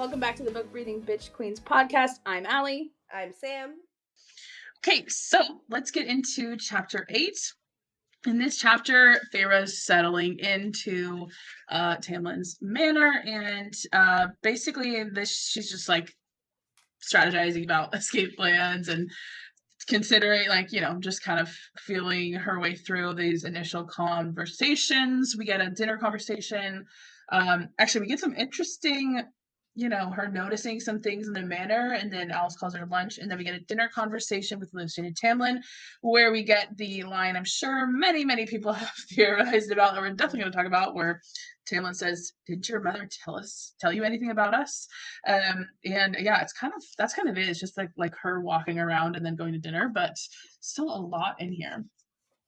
welcome back to the Book Breathing Bitch Queens podcast. I'm Allie. I'm Sam. Okay, so let's get into chapter 8. In this chapter, Feyre's settling into Tamlin's manor, and basically she's just like strategizing about escape plans and considering, like, just kind of feeling her way through these initial conversations. We get a dinner conversation. Actually, we get some interesting, her noticing some things in the manor, and then Alice calls her lunch, and then we get a dinner conversation with Lucien and Tamlin, where we get the line I'm sure many, many people have theorized about, that we're definitely going to talk about, where Tamlin says, "Did your mother tell you anything about us?" And yeah, that's kind of it. It's just like her walking around and then going to dinner, but still a lot in here.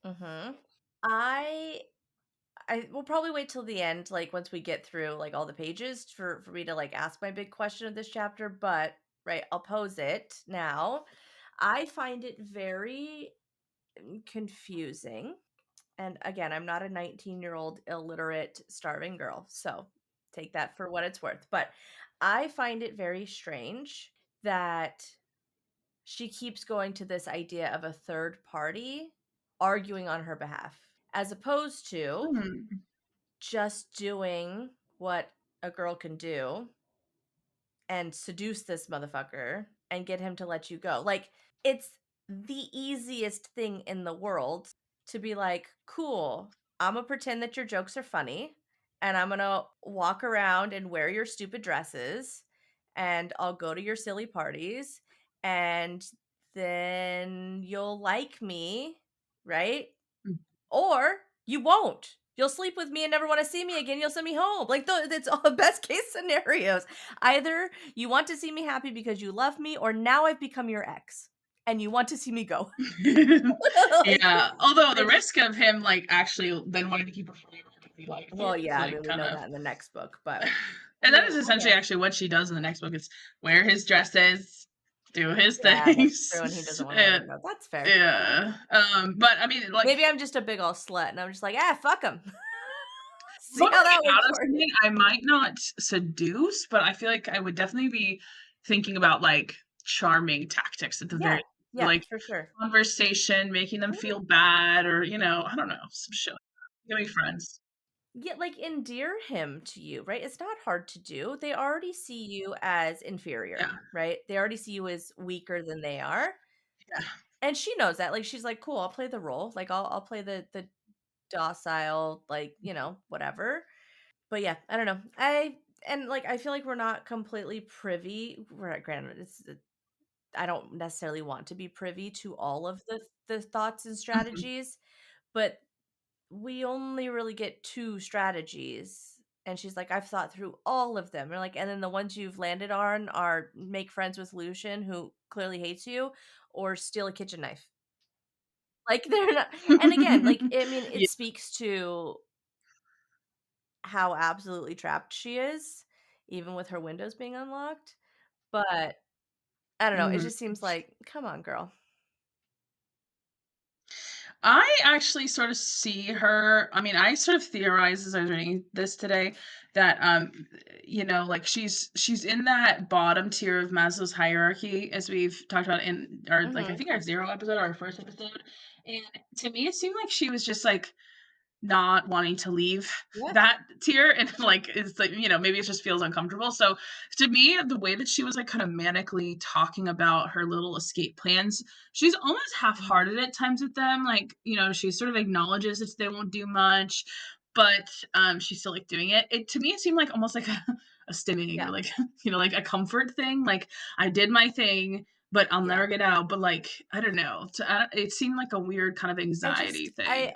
Mm-hmm. I will probably wait till the end, like once we get through like all the pages for me to like ask my big question of this chapter, but right, I'll pose it now. I find it very confusing. And again, I'm not a 19-year-old illiterate starving girl, so take that for what it's worth. But I find it very strange that she keeps going to this idea of a third party arguing on her behalf, as opposed to just doing what a girl can do and seduce this motherfucker and get him to let you go. Like, it's the easiest thing in the world to be like, cool, I'm gonna pretend that your jokes are funny, and I'm gonna walk around and wear your stupid dresses, and I'll go to your silly parties, and then you'll like me, right? Or you won't. You'll sleep with me and never want to see me again. You'll send me home. Like, it's all best case scenarios. Either you want to see me happy because you love me, or now I've become your ex and you want to see me go. Yeah. Although the risk of him like actually then wanting to keep her forever, well, yeah, like, I mean, we know that in the next book, but and that is essentially actually what she does in the next book, is wear his dresses, do his things. That's true, and he doesn't want to go. That's fair. Yeah. But I mean, like, maybe I'm just a big old slut, and I'm just like, fuck him. See how that works. I might not seduce, but I feel like I would definitely be thinking about like charming tactics at the very, like, for sure, conversation, making them feel bad, or I don't know, some shit. Give me friends. Yeah, like endear him to you, right? It's not hard to do. They already see you as inferior, right? They already see you as weaker than they are. Yeah. And she knows that. Like, she's like, cool, I'll play the role. Like, I'll play the docile, like, whatever. But yeah, I don't know. I feel like we're not completely privy. Granted, I don't necessarily want to be privy to all of the thoughts and strategies, but we only really get 2 strategies. And she's like, I've thought through all of them. And then the ones you've landed on are make friends with Lucien, who clearly hates you, or steal a kitchen knife. Like, they're not. And again, like, I mean, it speaks to how absolutely trapped she is, even with her windows being unlocked. But I don't know. It just seems like, come on, girl. I actually sort of see her. I mean, I sort of theorized as I was reading this today that like she's in that bottom tier of Maslow's hierarchy, as we've talked about in our like I think our 0 episode, our first episode. And to me, it seemed like she was just like not wanting to leave that tier, and like it's like maybe it just feels uncomfortable. So to me, the way that she was like kind of manically talking about her little escape plans, she's almost half-hearted at times with them. Like, she sort of acknowledges that they won't do much, but she's still like doing it. To me, it seemed like almost like a stimming, or like like a comfort thing. Like, I did my thing, but I'll never get out. But like, I don't know. It seemed like a weird kind of anxiety thing.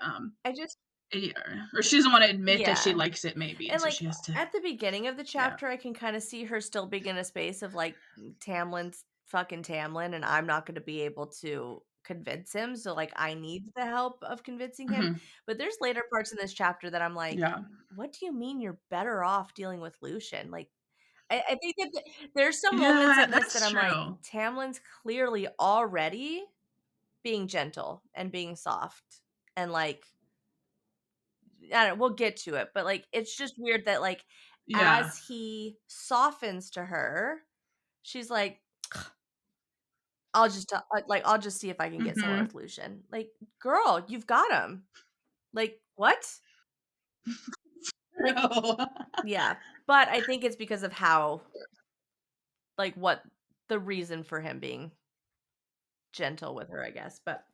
Or she doesn't want to admit that she likes it, maybe. And so like, she has to. At the beginning of the chapter, I can kind of see her still being in a space of like, Tamlin's fucking Tamlin, and I'm not going to be able to convince him. So like, I need the help of convincing him. But there's later parts in this chapter that I'm like, what do you mean you're better off dealing with Lucien? Like, I think that there's some moments in this that I'm like, Tamlin's clearly already being gentle and being soft, and like, I don't know, we'll get to it, but like, it's just weird that like Yeah. as he softens to her, she's like, I'll just see if I can get somewhere Mhm. with Lucian. Like, girl, you've got him. Like, what? Like, True. yeah. But I think it's because of how, like, what the reason for him being gentle with her, I guess. But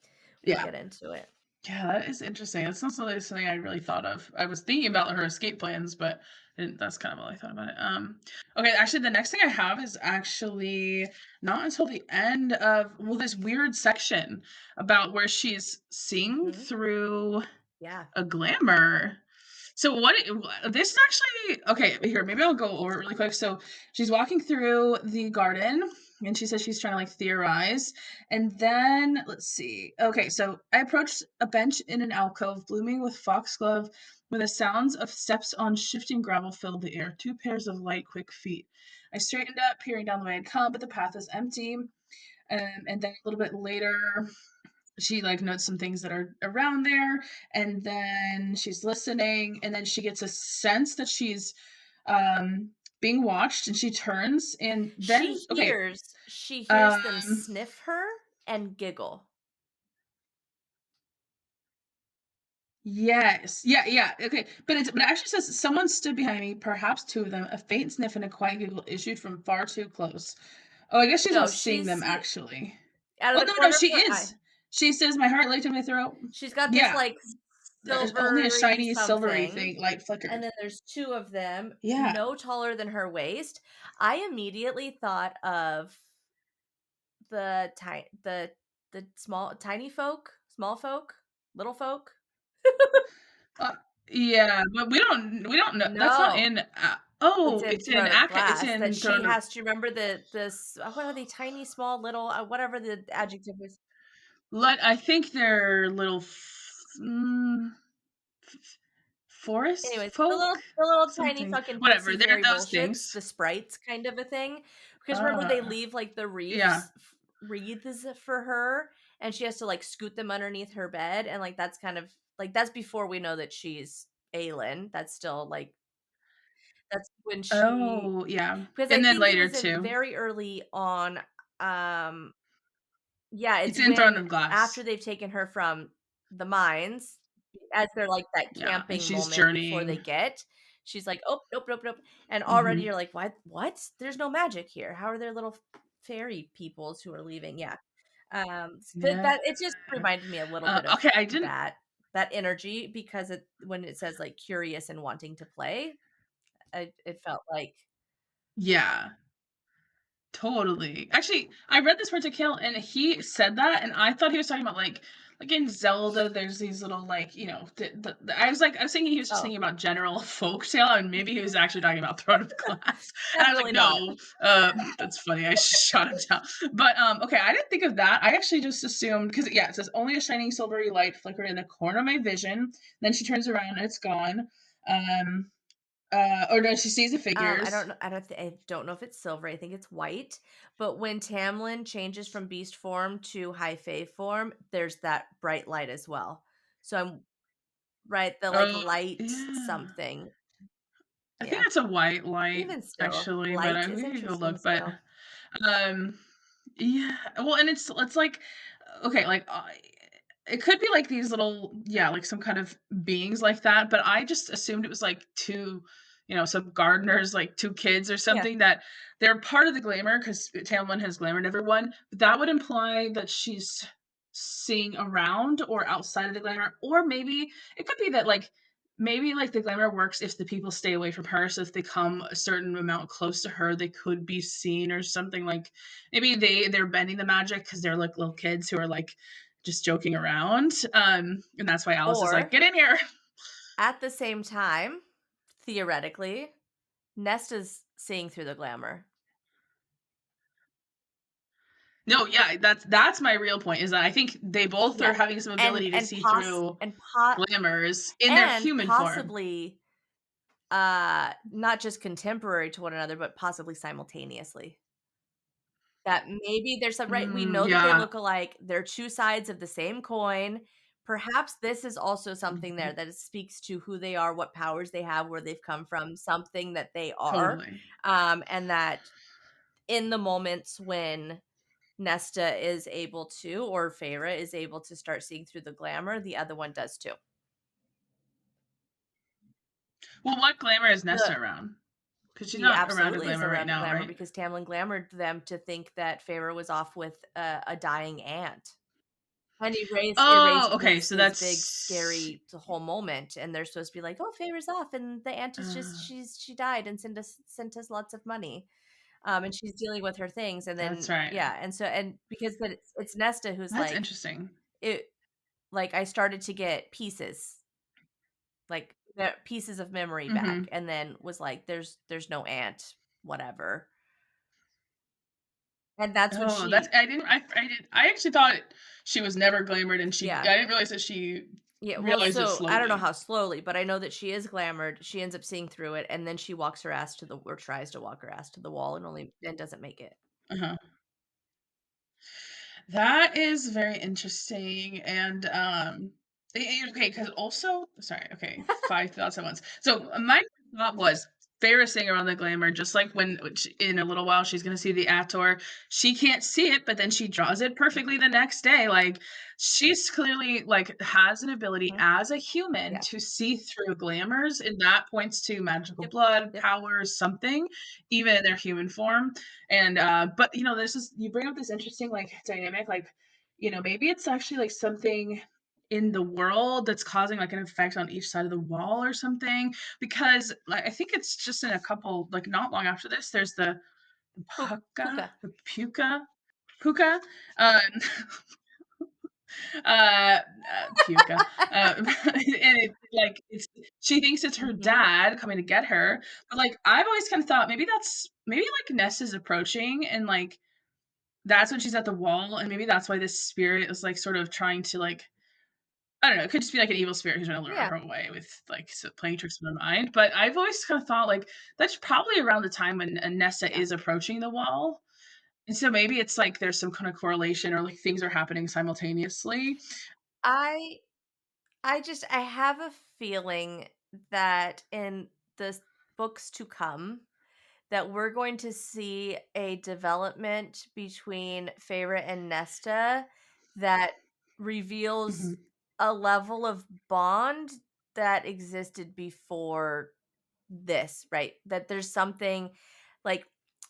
we'll Yeah. get into it. Yeah, that is interesting. That's not something I really thought of. I was thinking about her escape plans, but that's kind of all I thought about it. Okay, actually, the next thing I have is actually not until the end of this weird section about where she's seeing Mhm. through Yeah. a glamour. So this is actually okay, here, maybe I'll go over it really quick. So she's walking through the garden and she says she's trying to like theorize. And then let's see. Okay, so I approached a bench in an alcove blooming with foxglove when the sounds of steps on shifting gravel filled the air, two pairs of light, quick feet. I straightened up, peering down the way I'd come, but the path was empty. And then a little bit later, she like notes some things that are around there, and then she's listening, and then she gets a sense that she's being watched, and she turns, and then She hears them um sniff her and giggle. yes, yeah, okay, but it actually says someone stood behind me, perhaps two of them, a faint sniff and a quiet giggle issued from far too close. Oh, I guess she's No, not seeing she's them actually. out of Oh, the no, corner of she her is. eye. She says my heart leaped in my throat. She's got this, Yeah, like, there's only a silvery shiny silvery something, thing light and flicker. then there's 2 of them, Yeah. no taller than her waist. I immediately thought of the small tiny folk, small folk, little folk. Uh, yeah, but we don't know. That's not No, in. it's Oh, in it's in Throne of ACOTAR. It's Glass that in she Throne of. has to remember this what are they? Tiny, small, little, whatever the adjective is. I think they're little forest Anyways, folk, the little tiny something, fucking whatever. pixie They're fairy those bullshits, things. the sprites kind of a thing. Because remember they Uh, leave like the yeah. wreaths for her, and she has to like scoot them underneath her bed, and like that's kind of like that's before we know that she's Aelin. That's still like that's when she Oh, yeah, because I and then think it later was in too. very early on. um Yeah, It's it's in Throne when of after Glass. they've taken her from the mines, as they're, like, that Yeah, and camping she's moment before they journeying. get, she's like, "Oh, nope, nope, nope," and already Hmm. you're like, What? There's no magic here. How are there little fairy peoples who are leaving?" Yeah. But Yeah. that it just reminded me a little bit of Okay, I didn't. that energy because when it says, like, curious and wanting to play, it felt like Yeah. Totally. Actually, I read this particular and he said that, and I thought he was talking about like in Zelda, there's these little like I was thinking he was just oh, thinking about general folktale, and maybe he was actually talking about Throne of Glass. And I was like, definitely not. no, that's funny. I shot him down. But okay, I didn't think of that. I actually just assumed because yeah, it says only a shining silvery light flickered in the corner of my vision. Then she turns around and it's gone. Um, or no, she sees the I figures. don't know. I don't know if it's silver. I think it's white. But when Tamlin changes from beast form to high fae form, there's that bright light as well. So I'm right. The like Oh, light yeah. something. I think Yeah. it's a white light Even still, actually, but light we is could go interesting. look. But Still, um, yeah. Well, and it's like okay, like it could be like these little yeah, like some kind of beings like that. But I just assumed it was like two, some gardeners, like two kids or yeah. something that they're part of the glamour because Tamlin has glamored everyone. But that would imply that she's seeing around or outside of the glamour, or maybe it could be that like maybe like the glamour works if the people stay away from her, so if they come a certain amount close to her they could be seen or something. Like maybe they're bending the magic because they're like little kids who are like just joking around, and that's why Alice is like, Or get in here. at the same time, theoretically, Nesta's seeing through the glamour. No, yeah, that's my real point, is that I think they both are Yeah, having some ability to see through and pot glamours in their and human form. possibly not just contemporary to one another, but possibly simultaneously. That maybe there's a right, we know that they Yeah. look alike, they're 2 sides of the same coin, perhaps this is also something there Mhm. that it speaks to who they are, what powers they have, where they've come from, something that they are, Totally. and that in the moments when Nesta is able to, or Feyre is able to start seeing through the glamour, the other one does too. Well, what glamour is The Nesta around? Because she's She not around a absolutely is glamour right around a now, glamour right? because Tamlin glamored them to think that Feyre was off with a dying aunt. And Oh, erased okay, so his big that's scary whole moment, and they're supposed to be like, "Oh, Feyre's off, and the aunt is just uh, she died and sent us lots of money, and she's dealing with her things." And that's then right. yeah, and so and because then it's Nesta who's That's like interesting. it, like I started to get pieces, like pieces of memory back, Mhm. and then was like, "There's no aunt, whatever," and that's when Oh, that's she I actually thought she was never glamored and I yeah. didn't realize that she Yeah, well, realized it so I don't know slowly. how slowly, but I know that she is glamored. She ends up seeing through it, and then she walks her ass to the or tries to walk her ass to the wall and doesn't make it. Uh-huh. That is very interesting, and, okay, because also sorry, okay, 5 thoughts at once. So, my thought was Feyre seeing her on the glamour, just like when in a little while, she's gonna see the Ator. She can't see it, but then she draws it perfectly the next day, like, she's clearly, like, has an ability Mhm. as a human Yeah. to see through glamours, and that points to magical Yep. blood, Yep. power, something, even in their human form. And but this is you bring up this interesting like dynamic, like, maybe it's actually like something in the world that's causing like an effect on each side of the wall or something. Because like I think it's just in a couple, like not long after this, there's the puka, Puka. the puka, um, uh, puka, and she thinks it's her Mhm. dad coming to get her, but like I've always kind of thought maybe like Ness is approaching and like that's when she's at the wall, and maybe that's why this spirit is, like, sort of trying to, like I don't know, it could just be, like, an evil spirit who's trying to lure Yeah. her away with, like, playing tricks with her mind, but I've always kinda thought, like, that's probably around the time when, Nessa Yeah. is approaching the wall, and so maybe it's, like, there's some kinda correlation or, like, things are happening simultaneously. I I have a feeling that in the books to come that we're going to see a development between Feyre and Nesta that reveals Mhm. a level of bond that existed before this, right? That there's something like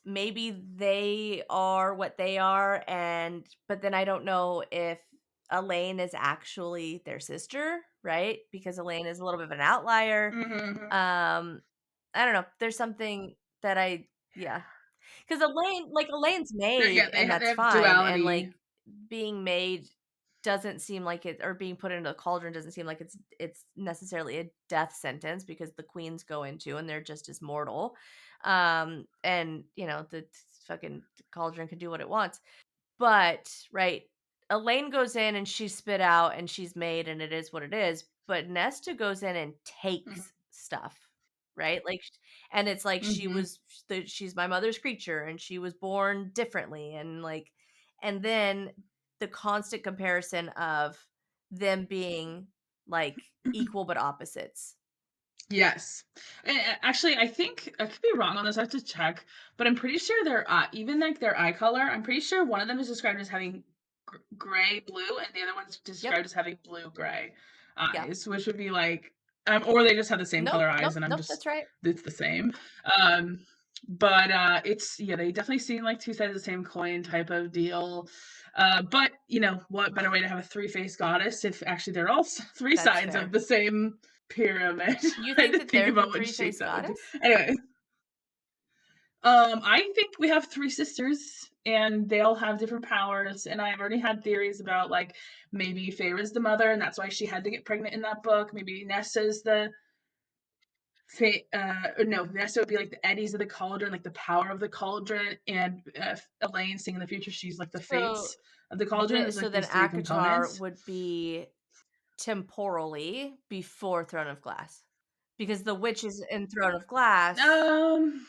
maybe they are what they are, and but then I don't know if Elaine is actually their sister, right? Because Elaine is a little bit of an outlier. Mhm, mhm. um I don't know. There's something that I yeah. Because Elaine's Yeah, made, and they that's have fine, and, duality. like, being made doesn't seem like it or being put into a cauldron doesn't seem like it's necessarily a death sentence because the queens go into and they're just as mortal. And, the fucking cauldron can do what it wants. But, right, Elaine goes in and she's spit out and she's made and it is what it is, but Nesta goes in and Mhm, takes stuff, right? Like and it's like mhm. she's my mother's creature and she was born differently and like and then the constant comparison of them being like equal but opposites. Yes. Actually, I think I could be wrong on this. I have to check, but I'm pretty sure even like their eye color. I'm pretty sure one of them is described as having gray blue, and the other one's Yep. described as having blue gray Yeah. eyes, which would be like, or they just have the same Nope, color nope, eyes, and I'm nope, just that's right. it's the same. Um, but it's yeah, they definitely seem like two sides of the same coin type of deal. But what better way to have a three-faced goddess if actually they're all three That's sides of fair. the same pyramid. You I had think to that think they're the about what shape three-faced that would be. goddess? Anyway, I think we have three sisters, and they all have different powers. And I've already had theories about like maybe Feyre's the mother, and that's why she had to get pregnant in that book. Maybe Nessa's the or no, Nessa would be like the eddies of the cauldron, like the power of the cauldron, and Elaine, seeing in the future, she's like the So fates of the cauldron. There's so like then these three ACOTAR components. would be temporally before Throne of Glass. Because the witches in Throne of Glass Um,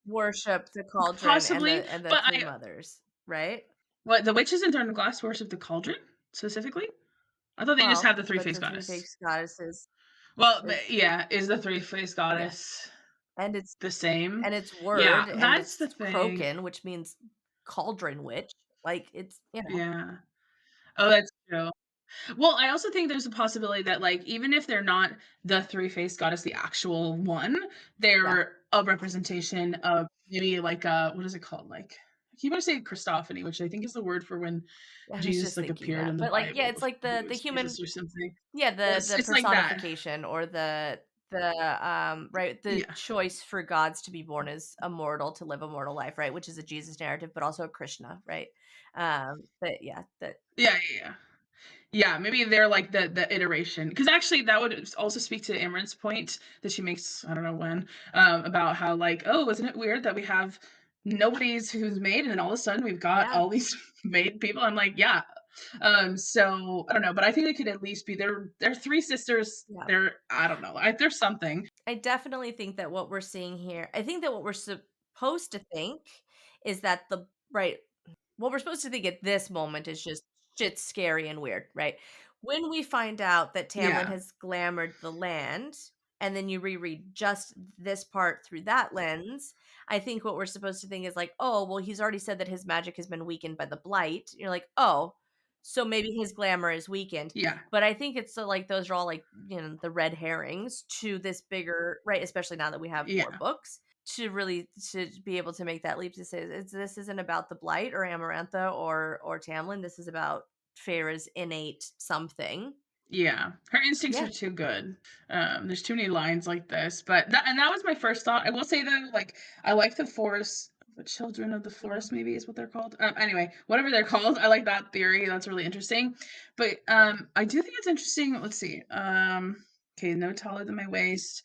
worship the cauldron and Possibly, the but three mothers, right? what the witches in Throne of Glass worship the cauldron specifically. I thought they just had the But three-faced the three goddess. face goddesses Well, is yeah, is the three-faced yeah, goddess and it's the same? and it's Yeah, word and that's the it's thing. Croaken, which means cauldron witch. Like it's Yeah. Oh, that's true. Well, I also think there's a possibility that, like, even if they're not the three-faced goddess, the actual one, yeah, they're a representation of maybe like what is it called? Like, I keep on saying Christophany, which I think is the word for when I was Jesus just like thinking appeared in that. the But like yeah, Bible. it's like Maybe it the was human Jesus or something. yeah, Well, the it's like that. personification or the Yeah. choice for gods to be born as immortal to live a mortal life, right? Which is a Jesus narrative, but also a Krishna, right? But yeah, that Yeah, yeah, yeah. Yeah, maybe they're like the iteration, because actually that would also speak to Amaranth's point that she makes, I don't know when, about how like, oh, isn't it weird that we have nobody's who's made, and then all of a sudden we've got yeah, all these made people. I'm like, yeah. So I don't know, but I think it could at least be they're three sisters. yeah. They're, I don't know, there's something. I definitely think that what we're seeing here, I think that what we're supposed to think is that the right what we're supposed to think at this moment is just shit's scary and weird, right? When we find out that Tamlin Yeah, has glamored the land, and then you reread just this part through that lens, I think what we're supposed to think is like, oh, well, he's already said that his magic has been weakened by the blight. You're like, oh, so maybe his glamour is weakened. yeah, But I think it's so like those are all like, the red herrings to this bigger, right? Especially now that we have more yeah, books to really to be able to make that leap to say this isn't about the blight or Amarantha or Tamlin. This is about Feyre's innate something. yeah. Her instincts are Yeah. too good. There's too many lines like this, but that was my first thought. I will say though, like, I like the forest. The children of the forest, maybe is what they're called. Anyway, whatever they're called, I like that theory. That's really interesting. But I do think it's interesting. Let's see. Okay, no taller than my waist.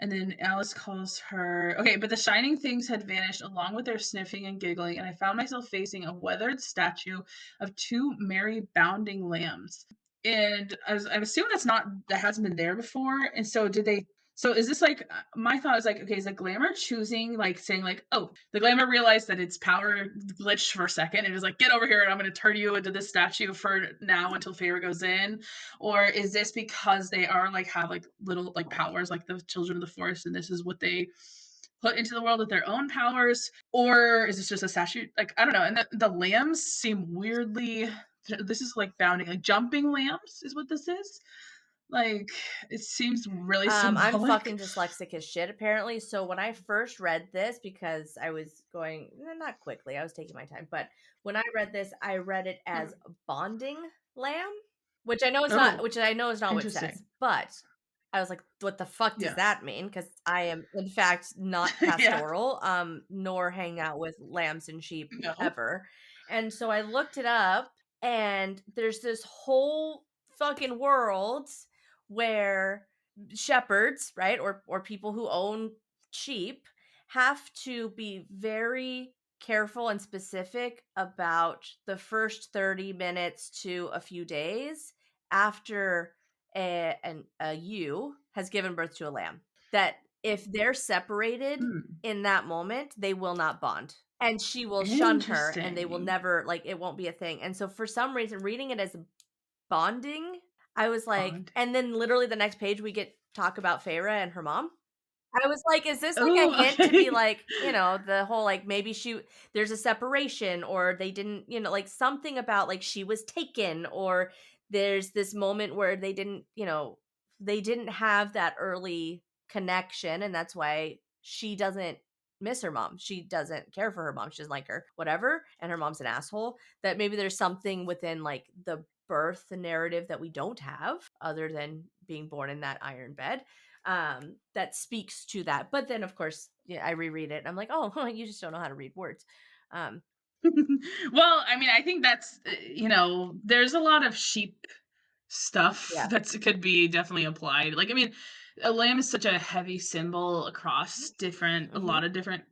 And then Alice calls her. Okay, but the shining things had vanished along with their sniffing and giggling, and I found myself facing a weathered statue of two merry bounding lambs. And I assume that hasn't been there before. And so did they? So is this like, my thought is like, okay, is the glamour choosing, like saying like, oh, the glamour realized that its power glitched for a second and is like, get over here and I'm going to turn you into this statue for now until Feyre goes in? Or is this because they are like, have like little like powers like the children of the forest, and this is what they put into the world with their own powers? Or is this just a statue? Like, I don't know. And the lambs seem weirdly, this is like bounding, like jumping lambs is what this is. Like, it seems really I'm symbolic. fucking dyslexic as shit apparently. So when I first read this, because I was going not quickly, I was taking my time, but when I read this, I read it as bonding lamb, Oh, which I know is not what it says. interesting. But I was like, what the fuck does Yeah. that mean? Because I am in fact not Yeah. pastoral, nor hang out with lambs and sheep No. ever. And so I looked it up, and there's this whole fucking world where shepherds, right, or people who own sheep have to be very careful and specific about the first 30 minutes to a few days after a ewe has given birth to a lamb, that if they're separated Hmm. in that moment, they will not bond, and she will shun her, and they will Interesting. never, like, it won't be a thing. And so for some reason, reading it as bonding, I was like, Bond. and then literally the next page we get talk about Feyre and her mom. I was like, is this like a Oh, hint to be okay. like, the whole like maybe there's a separation, or they didn't, like something about like she was taken, or there's this moment where they didn't have that early connection, and that's why she doesn't miss her mom. She doesn't care for her mom. She doesn't like her, whatever. And her mom's an asshole. That maybe there's something within like the birth narrative that we don't have other than being born in that iron bed, that speaks to that. But then, of course, yeah, I reread it and I'm like, oh, you just don't know how to read words. Um, Well, I mean, I think that's, there's a lot of sheep stuff yeah. that could be definitely applied. Like, I mean, a lamb is such a heavy symbol across a Mm-hmm. lot of different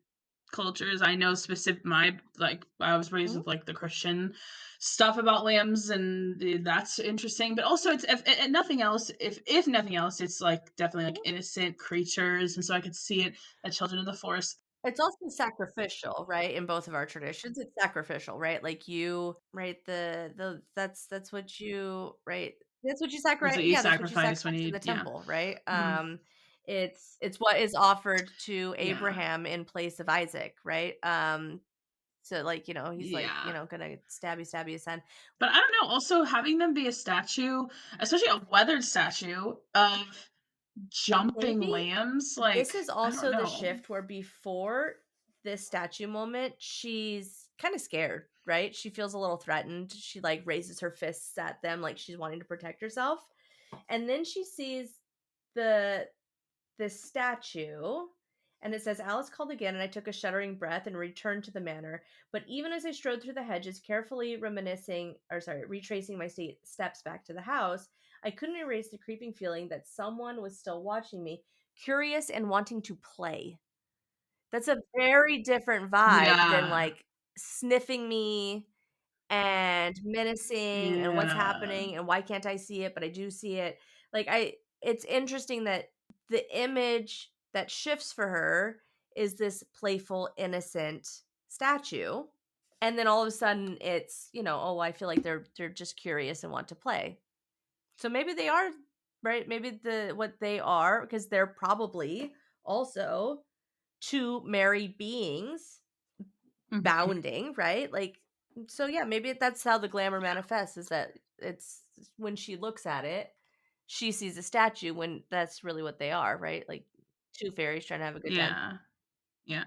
cultures. I know I was raised Mm-hmm. with like the Christian stuff about lambs, and that's interesting. But also, it's if nothing else, if nothing else, it's like definitely like innocent creatures, and so I could see it as children of the forest. It's also sacrificial, right? In both of our traditions, it's sacrificial, right? Like you, right? The that's what you, right? That's what you That's sacrifice. what you Yeah, that's what you sacrifice when sacrifice in you the temple, right? Mhm. It's what is offered to Yeah. Abraham in place of Isaac, right? So like, he's like, Yeah. gonna stabby his son. But I don't know, also having them be a statue, especially a weathered statue of jumping Maybe lambs, this like, is I don't also the know. shift where before this statue moment, she's kind of scared, right? She feels a little threatened. She like raises her fists at them like she's wanting to protect herself. And then she sees the this statue, and it says, Alice called again, and I took a shuddering breath and returned to the manor. But even as I strode through the hedges, carefully retracing my steps back to the house, I couldn't erase the creeping feeling that someone was still watching me, curious and wanting to play. That's a very different vibe than Yeah. like sniffing me and menacing and what's Yeah. happening and why can't I see it, but I do see it. Like it's interesting that the image that shifts for her is this playful, innocent statue. And then all of a sudden it's, oh, I feel like they're just curious and want to play. So maybe they are, right? Maybe what they are, because they're probably also two married beings Mhm. bounding, right? Like, so yeah, maybe that's how the glamour manifests, is that it's when she looks at it, she sees a statue when that's really what they are, right? Like two fairies trying to have a good time. Yeah. Yeah.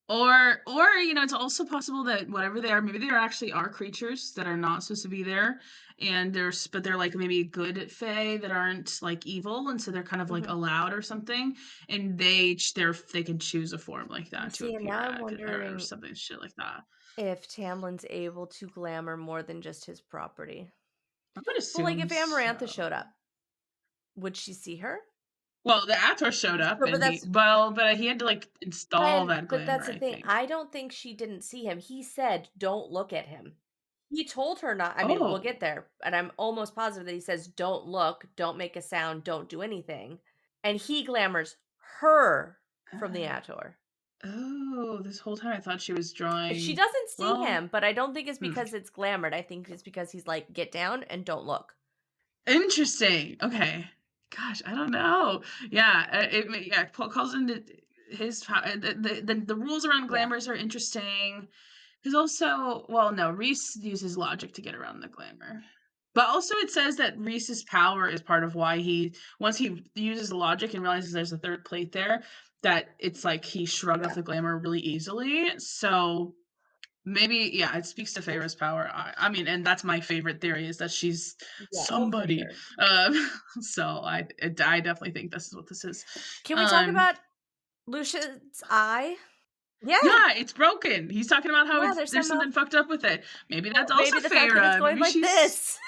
Or, it's also possible that whatever they are, maybe they actually are creatures that are not supposed to be there, and but they're, like, maybe good fae that aren't, like, evil, and so they're kind of, like, Hmm. allowed or something, and they can choose a form like that to See, and appear now I'm at, or wondering something shit like that. if Tamlin's able to glamour more than just his property. I would Well, like assume if Amarantha showed so. up, would she see her? Well, the ACOTAR showed up, So, and but he had to, like, install that but glamour, that's the I thing. think. I don't think she didn't see him. He said, "Don't look at him." He told her not. I mean, we'll get Oh. there, and I'm almost positive that he says, "Don't look, don't make a sound, don't do anything." And he glamours her from the Uh, Ator. oh, this whole time I thought she was She drawing doesn't see well, him, but I don't think it's hmm. because it's glamored. I think it's because he's like, "Get down and don't look." Interesting. Okay. Gosh, I don't know. Yeah, Paul calls into the rules around Yeah. glamours are interesting. Because also, well, no, Reese uses logic to get around the glamour. But also, it says that Reese's power is part of why once he uses logic and realizes there's a third plate there, that it's like he shrugged off Yeah. the glamour really easily. So maybe, yeah, it speaks to Feyre's power. I mean, and that's my favorite theory is that she's Yeah. Oh, for somebody. sure. So I definitely think this is what this is. Can we talk Um, about Lucian's eye? Yeah. yeah, it's broken. He's talking about how Yeah. There's there's some something fucked up with it. Maybe that's also maybe the fact that it's Feyre. going Maybe like she's this.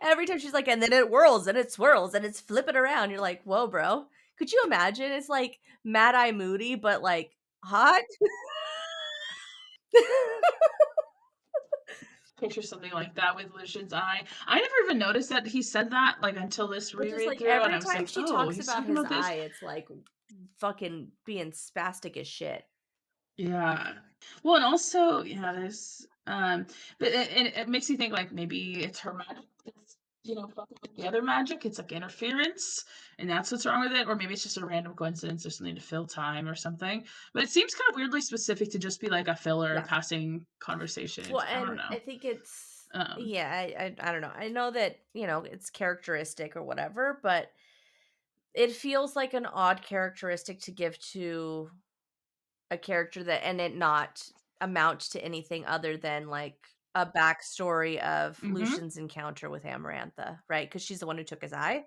Every time she's like, and then it whirls and it swirls and it's flipping around. You're like, whoa, bro. Could you imagine? It's like Mad Eye Moody, but like hot. picture something like that with Lucian's eye. I never even noticed that he said that like until this Which is reread like through, and I every was time like, she oh, talks he's about talking his about this. eye, it's like fucking being spastic as shit. Yeah. Well, and also, yeah, there's but it makes you think like maybe it's her magic that's fucking with the other magic. It's like interference, and that's what's wrong with it, or maybe it's just a random coincidence or something to fill time or something. But it seems kind of weirdly specific to just be like a filler Yeah. passing conversation. Well, I don't and know. I think it's Um, yeah, I don't know. I know that, it's characteristic or whatever, but it feels like an odd characteristic to give to a character that and it not amount to anything other than like a backstory of mhm. Lucian's encounter with Amarantha, right? Because she's the one who took his eye.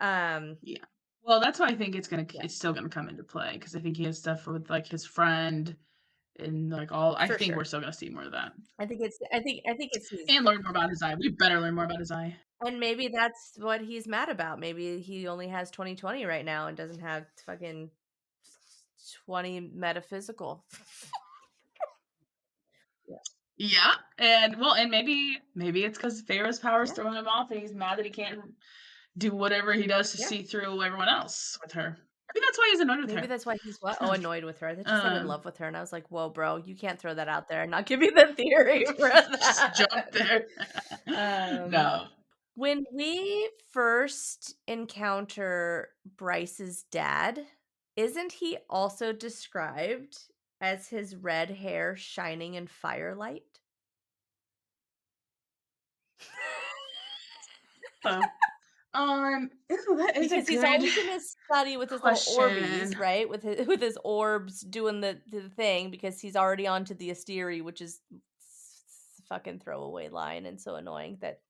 Um, Yeah. Well, that's why I think yeah, it's still gonna come into play because I think he has stuff with like his friend and like all. I for think sure. we're still gonna see more of that I think it's his, and learn more about his eye. We better learn more about his eye. and maybe that's what he's mad about. Maybe he only has 2020 right now and doesn't have fucking 20 metaphysical. Yeah. Yeah, and well, and maybe it's because Pharaoh's power is Yeah. throwing him off, and he's mad that he can't do whatever he does to Yeah. see through everyone else with her. I think that's why he's annoyed with Maybe her. that's why he's what? Oh, annoyed with her. I thought you said in um, love with her, and I was like, "Whoa, bro, you can't throw that out there and not give me the theory for just jump that." there. Um, No. When we first encounter Bryce's dad, isn't he also described as his red hair shining in firelight? So, that is a Because he's good always in his study with his little Orbeez, question. right? With his orbs doing the thing because he's already onto the Asteri, which is fucking throwaway line and so annoying that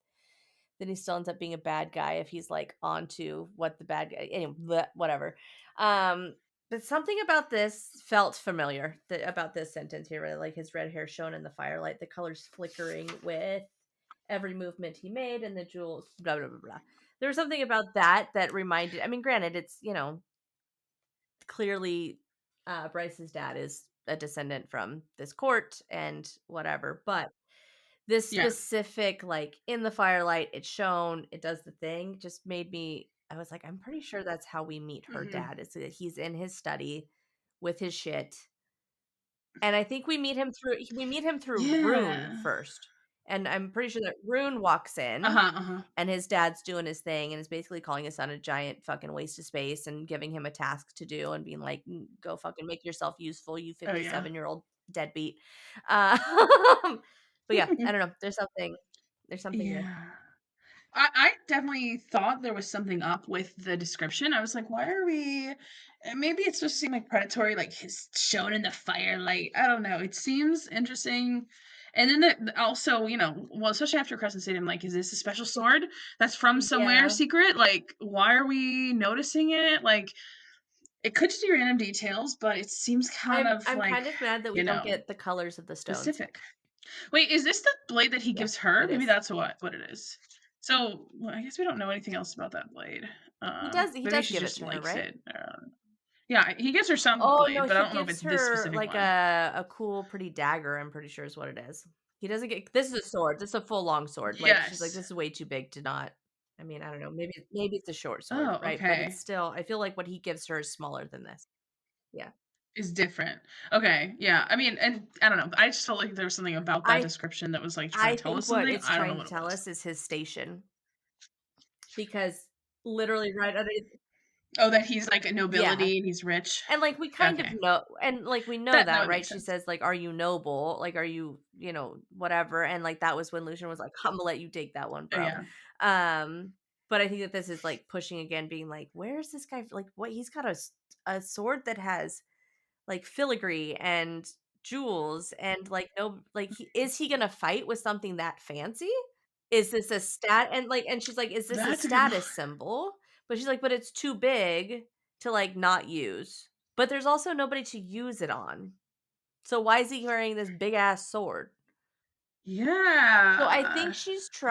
then he still ends up being a bad guy if he's like onto what the bad guy anyway, whatever. But something about this felt familiar about this sentence here, right? Like his red hair shone in the firelight, the colors flickering with every movement he made, and the jewels, blah blah blah blah. There was something about that reminded. I mean, granted, it's clearly Bryce's dad is a descendant from this court and whatever, but this Yeah. specific, like, in the firelight, it's shown, it does the thing, just made me I was like, "I'm pretty sure that's how we meet her Mhm. dad, is that he's in his study with his shit." And I think we meet him through Rune Yeah. first, and I'm pretty sure that Rune walks in, Uh-huh, uh-huh. and his dad's doing his thing and is basically calling his son a giant fucking waste of space and giving him a task to do and being like, Go fucking make yourself useful, you Oh, yeah. 57-year-old deadbeat." But yeah, I don't know. There's something there. Yeah. I definitely thought there was something up with the description. I was like, why are we maybe it's supposed to seem like predatory, like his shown in the firelight. I don't know. It seems interesting. And then also, well, especially after Crescent City, I'm like, is this a special sword that's from somewhere Yeah. secret? Like, why are we noticing it? Like, it could just be random details, but it seems kind I'm of I'm like, kind of mad that we don't get the colors of the stones. specific. Wait, is this the blade that he Yeah, gives her? it Maybe is. that's what it is. So, well, I guess we don't know anything else about that blade. He Maybe does she give it just to her, likes right? it. Yeah, he gives her some Oh, no, blade, but I he don't know if gives it's this her, specific like, one. a cool, pretty dagger, I'm pretty sure is what it is. He doesn't get this is a sword, this is a full long sword, like, she's like, Yes. "This is way too big to not." I mean, I don't know, maybe it's a short sword, Oh, right? But it's okay. still I feel like what he gives her is smaller than this. Yeah. Is different. Okay, yeah. I mean, and I don't know. I just felt like there was something about that I description that was like trying I to tell us think what something. it's I don't know trying to what it tell was. us is his station, because literally right under Oh, that he's like a yeah. nobility and he's rich. And, like, we kind of Okay. know and, like, we know That that, would make right? She sense. says, like, "Are you noble? Like, are you, whatever?" And, like, that was when Lucian was like, "Imma let you take that one, Oh, bro." yeah. Um, but I think that this is, like, pushing again, being like, "Where is this guy like, what he's got a sword that has, like, filigree and jewels and, like, no like, is he gonna fight with something that fancy? Is this a stat?" And she's like, "Is this a That's a good one. status symbol?" But she's like, "But it's too big to, like, not use." But there's also nobody to use it on. So why is he carrying this big ass sword? So I think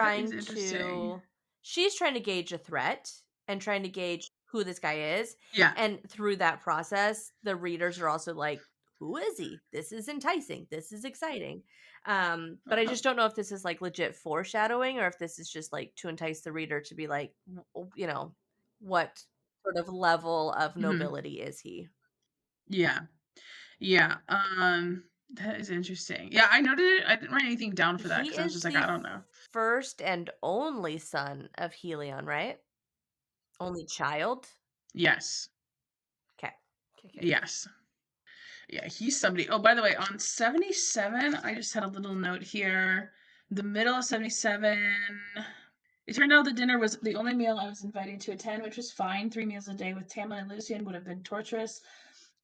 Yeah. That is interesting. she's trying to gauge a threat and trying to gauge who this guy is, Yeah. and through that process, the readers are also like, "Who is he? This is enticing. This is exciting." But I Uh-huh. just don't know if this is, like, legit foreshadowing or if this is just, like, to entice the reader to be like, what sort of level of Mhm. nobility is he? Yeah. Yeah. That is interesting. Yeah, I noted it. I didn't write anything down for that He because I was just is like, the I don't know. first and only son of Helion, right? Only child? Yes. Okay. Okay. Yes. Yeah, he's somebody. Oh, by the way, on 77, I just had a little note here. The middle of 77. It turned out the dinner was the only meal I was invited to attend, which was fine. 3 meals a day with Tamlin and Lucien would have been torturous.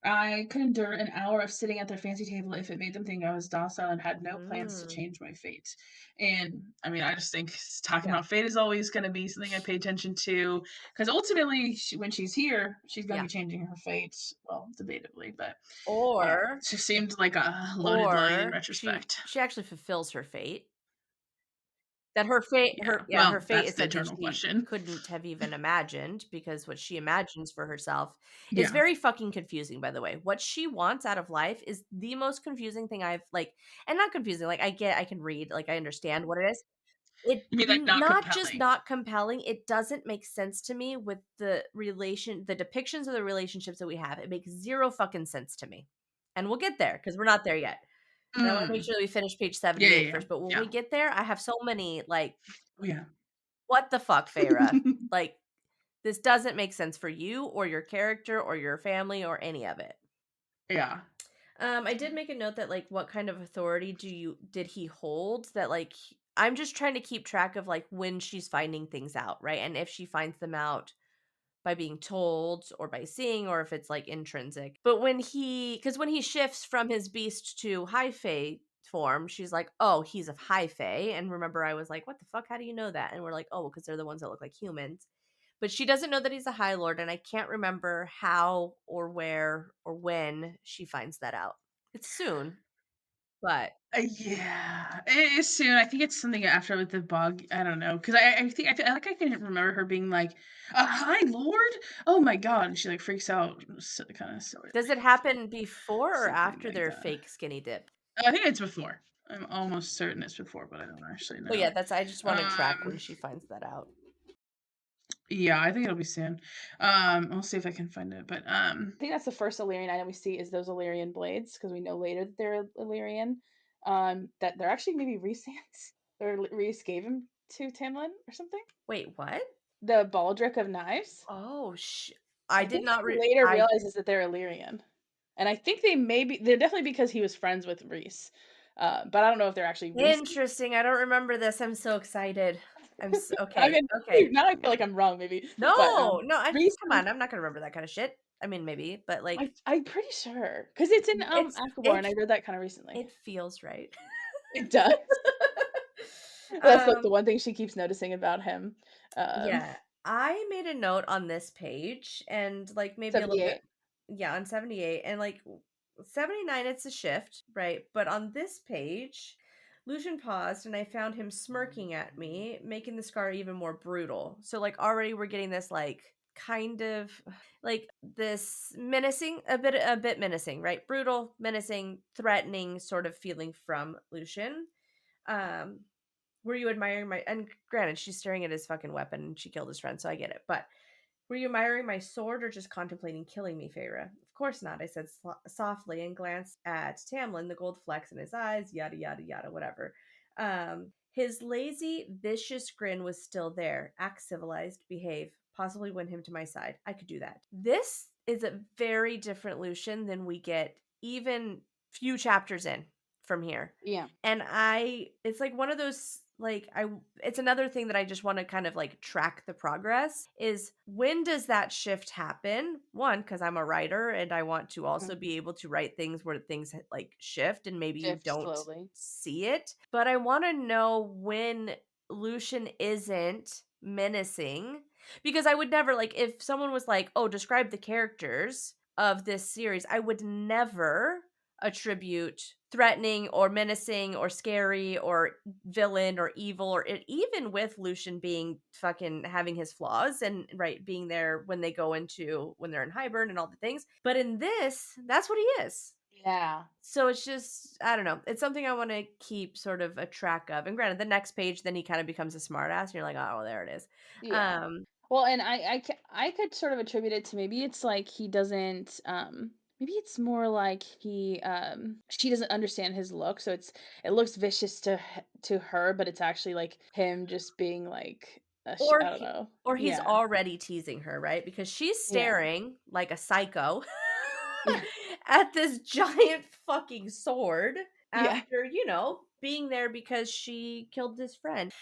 I could endure an hour of sitting at their fancy table if it made them think I was docile and had no plans to Mm, change my fate. And I mean, I just think talking yeah, about fate is always going to be something I pay attention to because ultimately, when she's here, she's going to yeah. be changing her fate. Well, debatably, but Or she seemed like a loaded line in or she retrospect. she actually fulfills her fate. That her fate Yeah, her well, fate that's is the something eternal she question. couldn't have even imagined, because what she imagines for herself is Yeah, very fucking confusing, by the way. What she wants out of life is the most confusing thing I've, like, and not confusing, like, I can read, like, I understand what it is. It you mean like not not just compelling? not compelling, it doesn't make sense to me with the depictions of the relationships that we have. It makes 0 fucking sense to me. And we'll get there because 'cause we're not there yet. And I wanna make Mm. sure that we finish page Yeah, yeah, 78 yeah, first, but when yeah. we get there, I have so many, like, Oh, yeah. what the fuck, Feyre? Like, this doesn't make sense for you or your character or your family or any of it. Yeah. I did make a note that like what kind of authority did he hold that like I'm just trying to keep track of like when she's finding things out, right? And if she finds them out by being told or by seeing or if it's like intrinsic. But when he shifts from his beast to high fae form, she's like, "Oh, he's of high fae." And remember I was like, "What the fuck? How do you know that?" And we're like, "Oh, because they're the ones that look like humans." But she doesn't know that he's a high lord and I can't remember how or where or when she finds that out. It's soon, but Yeah, it is soon. I think it's something after with the bug. I don't know because I feel like I can remember her being like, "A high lord? Oh my god!" And she like freaks out, so, kind of silly, does it happen before or something after like their that. fake skinny dip? I think it's before. I'm almost certain it's before, but I don't actually Oh yeah, know. that's I just want to track Um, when she finds that out. yeah, I think it'll be soon. I'll see if I can find it, but I think that's the first Illyrian item we see is those Illyrian blades because we know later that they're Illyrian. That they're actually maybe Rhys hands or Rhys gave him to Tamlin or something. Wait, what? The baldric of knives. Oh, I I did think not he later I realizes that they're Illyrian, and I think they're definitely because he was friends with Rhys, but I don't know if they're actually Rhys. interesting. I don't remember this. I'm so excited. I Okay. mean, Okay. now I feel like I'm wrong, maybe, but No, no, Rhys. come on. I'm not gonna remember that kind of shit. I mean, maybe, but like I'm pretty sure because it's in Akabor, it and I read that kind of recently. it feels right. It does. That's like the um, one thing she keeps noticing about him. Um, yeah, I made a note on this page and like maybe a little bit, 78. yeah, on 78 and like 79, it's a shift, right? But on this page, Lucian paused and I found him smirking at me, making the scar even more brutal. So, like, already we're getting this, like, kind of like this menacing, a bit menacing, right? Brutal, menacing, threatening sort of feeling from Lucian. Um, were you admiring my, and granted, she's staring at his fucking weapon and she killed his friend, so I get it. But were you admiring my sword or just contemplating killing me, Feyre? Of course not, I said softly and glanced at Tamlin, the gold flecks in his eyes, yada, yada, yada, whatever. His lazy, vicious grin was still there. Act civilized, behave, possibly win him to my side. I could do that. This is a very different Lucian than we get even few chapters in from here. Yeah. And it's like one of those like it's another thing that I just want to kind of like track the progress is when does that shift happen? One, because I'm a writer and I want to also Mhm. be able to write things where things like shift and maybe you Shift don't slowly. see it. But I want to know when Lucian isn't menacing because I would never like if someone was like, "Oh, describe the characters of this series," I would never attribute threatening or menacing or scary or villain or evil or even with Lucian being fucking having his flaws and right being there when when they're in hibern and all the things. But in this, that's what he is. Yeah. So it's just I don't know. It's something I want to keep sort of a track of. And granted, the next page, then he kind of becomes a smartass, and you're like, oh, well, there it is. Yeah. Um, Well, and I could sort of attribute it to maybe it's like he doesn't maybe it's more like she doesn't understand his look, so it looks vicious to her, but it's actually like him just being like or I don't know. or he's Yeah. already teasing her, right? Because she's Yeah. staring like a psycho Yeah. at this giant fucking sword Yeah. after, being there because she killed his friend.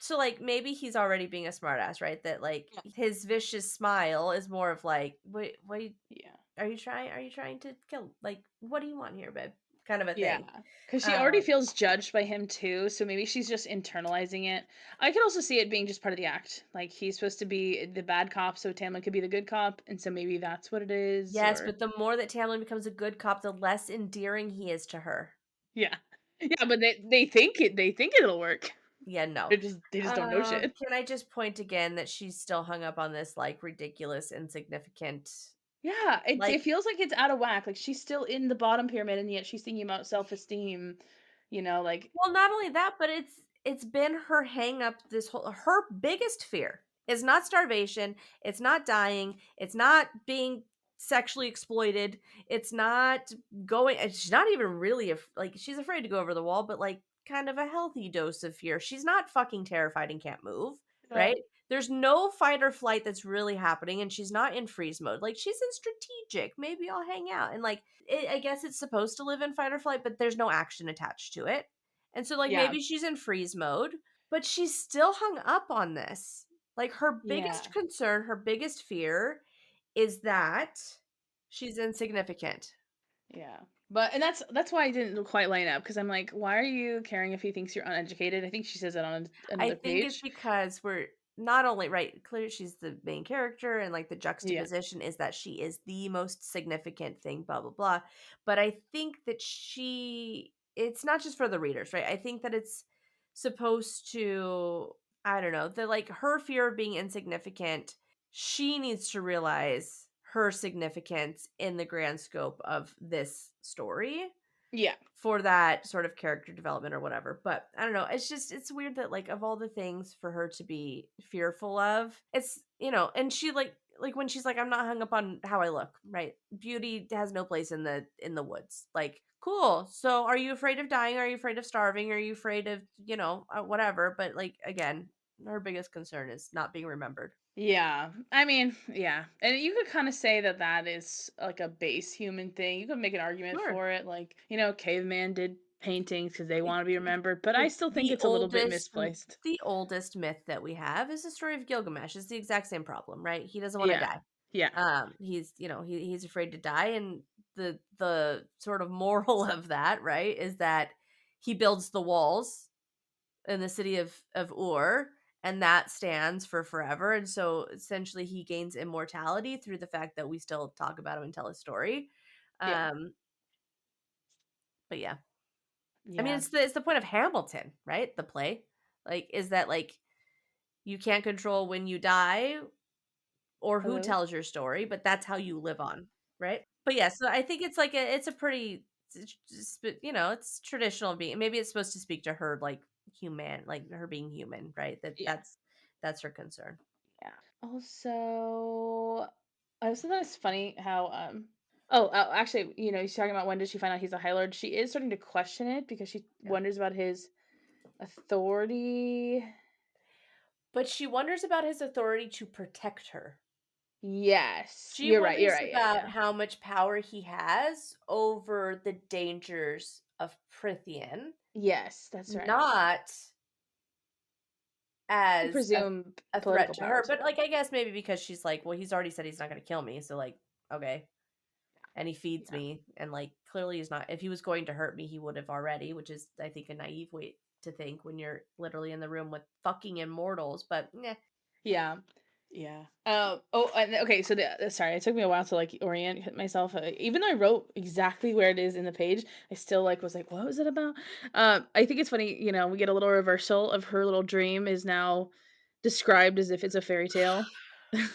So like maybe he's already being a smartass, right? That like Yeah. his vicious smile is more of like, wait, Yeah. are you trying to kill? Like, what do you want here, babe? Kind of a Yeah, thing. because she already Um, feels judged by him too, so maybe she's just internalizing it. I could also see it being just part of the act. Like he's supposed to be the bad cop, so Tamlin could be the good cop, and so maybe that's what it is, yes, or but the more that Tamlin becomes a good cop, the less endearing he is to her. yeah. Yeah, but they think it'll work. Yeah, no. They just don't know shit. Can I just point again that she's still hung up on this like ridiculous, insignificant, Yeah, it like, feels like it's out of whack. Like she's still in the bottom pyramid, and yet she's thinking about self-esteem. Like well, not only that, but it's been her hang up this whole her biggest fear is not starvation, it's not dying, it's not being sexually exploited, it's not going and she's not even really like she's afraid to go over the wall, but like kind of a healthy dose of fear. She's not fucking terrified and can't move. right? There's no fight or flight that's really happening, and she's not in freeze mode. Like, she's in strategic. Maybe I'll hang out. And, like, I guess it's supposed to live in fight or flight, but there's no action attached to it. And so, like, Yeah. maybe she's in freeze mode, but she's still hung up on this. Like, her Yeah. biggest concern, her biggest fear is that she's insignificant. Yeah. But and that's why I didn't quite line up because I'm like, why are you caring if he thinks you're uneducated? I think she says it on I another think it's page. because we're not only right, clearly she's the main character and like the Yeah. juxtaposition is that she is the most significant thing, blah blah blah. But I think that it's not just for the readers, right? I think that it's supposed to, I don't know, that like her fear of being insignificant, she needs to realize her significance in the grand scope of this story Yeah. for that sort of character development or whatever. But I don't know. It's just it's weird that like of all the things for her to be fearful of, it's and she like when she's like, I'm not hung up on how I look, right? Beauty has no place in the woods. Like, cool. So are you afraid of dying? Are you afraid of starving? Are you afraid of, whatever? But like again, her biggest concern is not being remembered. Yeah. I mean, yeah. And you could kind of say that that is like a base human thing. You could make an argument Sure. for it. Like, caveman did paintings because they It want to be remembered, but I the still think the it's a little bit oldest misplaced. the oldest myth that we have is the story of Gilgamesh. It's the exact same problem, right? He doesn't wanna Yeah. die. Yeah. He's, he's afraid to die, and the sort of moral of that, right, is that he builds the walls in the city of Ur, and that stands for forever, and so, essentially, he gains immortality through the fact that we still talk about him and tell his story. Yeah. Um, but yeah. I mean, Yeah. it's the point of Hamilton, right? The play. Like, is that like you can't control when you die or who Hello? tells your story, but that's how you live on, right? But yeah, so I think it's like it's a pretty it's traditional being. Maybe it's supposed to speak to her like human, like her being human, right? Yeah. That's her concern. Yeah. Also, I also thought it's funny how actually, he's talking about when did she find out he's a High Lord. She is starting to question it because she Yeah. wonders about his authority. But she wonders about his authority to protect her. Yes. She You're right. You're wonders right. Yeah, about yeah. how much power he has over the dangers of Prithian, Yes, that's right. not I as presume a threat political to power her. too. But like I guess maybe because she's like, well, he's already said he's not gonna kill me, so like, okay. And he feeds Yeah. me, and like clearly he's not, if he was going to hurt me, he would have already, which is I think a naive way to think when you're literally in the room with fucking immortals. But yeah. Yeah. Yeah. And okay, so sorry, it took me a while to like orient myself. Even though I wrote exactly where it is in the page, I still like was like, what was it about? I think it's funny, we get a little reversal of her little dream is now described as if it's a fairy tale.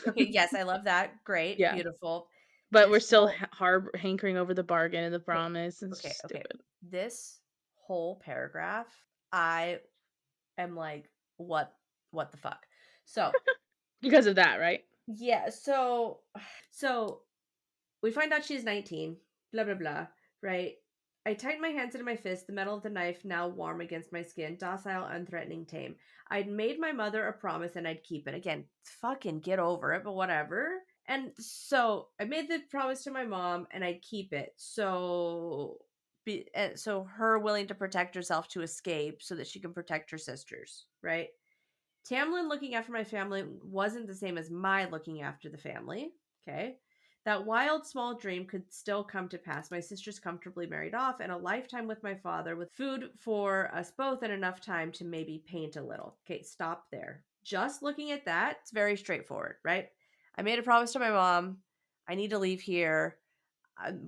Okay, yes, I love that. Great, Yeah. beautiful. But we're This still whole hankering over the bargain and the okay, promise. And it's okay, just okay. stupid. This whole paragraph, I am like, what the fuck? So Because of that, right? yeah, so we find out she's 19, blah blah blah, right? I tighten my hands into my fist, the metal of the knife now warm against my skin, docile, unthreatening, tame. I'd made my mother a promise and I'd keep it. Again, fucking get over it, but whatever. And so I made the promise to my mom and I'd keep it. So her willing to protect herself to escape so that she can protect her sisters, right? Tamlin looking after my family wasn't the same as my looking after the family. Okay. That wild small dream could still come to pass. My sister's comfortably married off and a lifetime with my father with food for us both and enough time to maybe paint a little. Okay, stop there. Just looking at that, it's very straightforward, right? I made a promise to my mom. I need to leave here.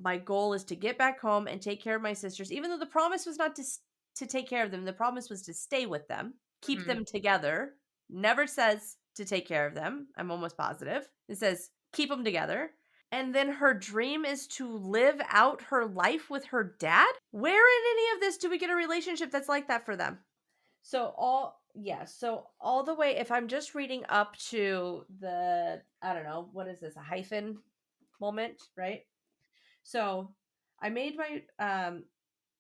My goal is to get back home and take care of my sisters, even though the promise was not to take care of them. The promise was to stay with them, keep Mhm. them together. Never says to take care of them. I'm almost positive. It says keep them together. And then her dream is to live out her life with her dad. Where in any of this do we get a relationship that's like that for them? So all the way, if I'm just reading up to the, I don't know, what is this, a hyphen moment, right? So I made my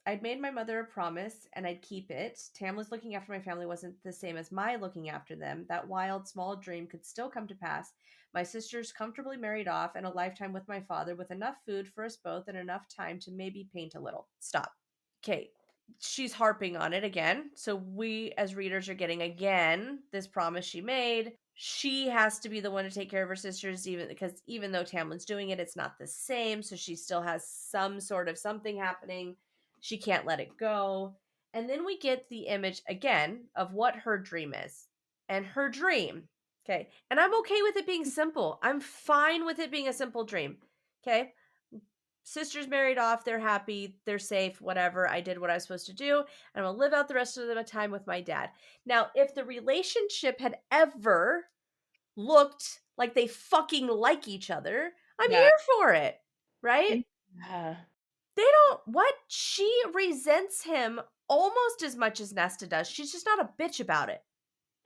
I'd made my mother a promise and I'd keep it. Tamlin's looking after my family wasn't the same as my looking after them. That wild, small dream could still come to pass. My sister's comfortably married off and a lifetime with my father with enough food for us both and enough time to maybe paint a little. Stop. Okay. She's harping on it again. So we as readers are getting again this promise she made. She has to be the one to take care of her sisters, even though Tamlin's doing it, it's not the same. So she still has some sort of something happening. She can't let it go. And then we get the image again of what her dream is. And her dream, okay. And I'm okay with it being simple. I'm fine with it being a simple dream. Okay. Sisters married off, they're happy, they're safe, whatever. I did what I was supposed to do, and I'm gonna live out the rest of the time with my dad. Now, if the relationship had ever looked like they fucking like each other, I'm Yeah. here for it, right? Yeah. They don't what? She resents him almost as much as Nesta does. She's just not a bitch about it.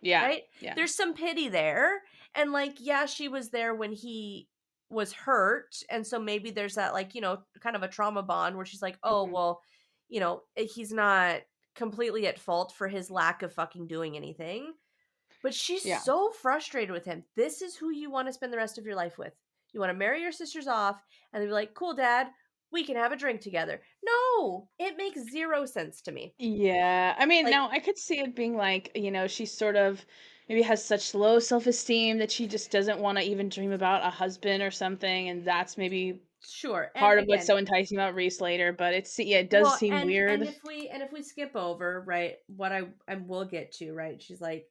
Yeah. Right? Yeah. There's some pity there. And like, yeah, she was there when he was hurt. And so maybe there's that, like, kind of a trauma bond where she's like, oh, Mhm. well, he's not completely at fault for his lack of fucking doing anything. But she's Yeah. so frustrated with him. This is who you want to spend the rest of your life with. You want to marry your sisters off and be like, cool, dad, we can have a drink together. No, it makes zero sense to me. Yeah. I mean, Like, now I could see it being like, she sort of maybe has such low self-esteem that she just doesn't want to even dream about a husband or something, and that's maybe sure. And part of what's again, so enticing about Reese later, but yeah, it does well, seem and weird. if we skip over, right, what I will get to, right? She's like,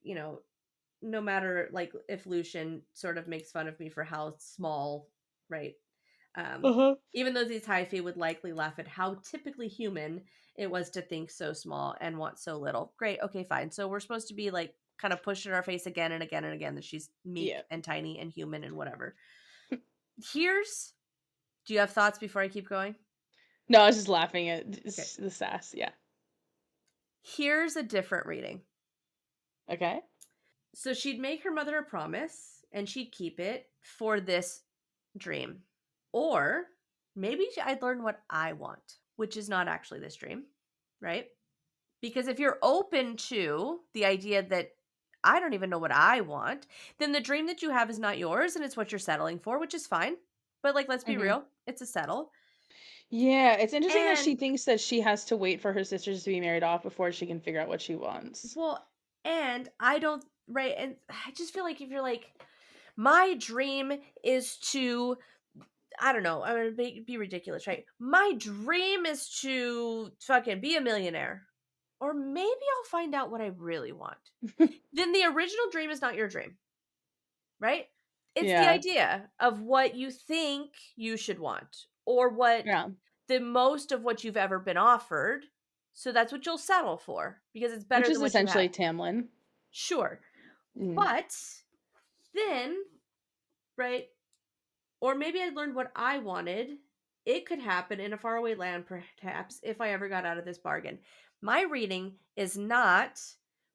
no matter like if Lucian sort of makes fun of me for how small, right? Um, Uh-huh. even though these hyphae would likely laugh at how typically human it was to think so small and want so little. Great, okay, fine. So we're supposed to be like kind of pushed in our face again and again and again that she's meek Yeah. and tiny and human and whatever. Here's Do you have thoughts before I keep going? No, I was just laughing at Okay. the sass, yeah. Here's a different reading. Okay. So she'd make her mother a promise and she'd keep it for this dream. Or maybe I'd learn what I want, which is not actually this dream, right? Because if you're open to the idea that I don't even know what I want, then the dream that you have is not yours and it's what you're settling for, which is fine. But like, let's be Mhm. real, it's a settle. Yeah, it's interesting that she And thinks that she has to wait for her sisters to be married off before she can figure out what she wants. well, and I don't, right? And I just feel like if you're like, my dream is to, I don't know, I'm gonna be ridiculous, right? My dream is to fucking be a millionaire. Or maybe I'll find out what I really want. Then the original dream is not your dream, right? It's the Yeah. idea of what you think you should want or what Yeah. the most of what you've ever been offered. So that's what you'll settle for because it's Which better is than what you had. essentially Tamlin. Sure. Mm. But then, right? Or maybe I learned what I wanted. It could happen in a faraway land, perhaps, if I ever got out of this bargain. My reading is not,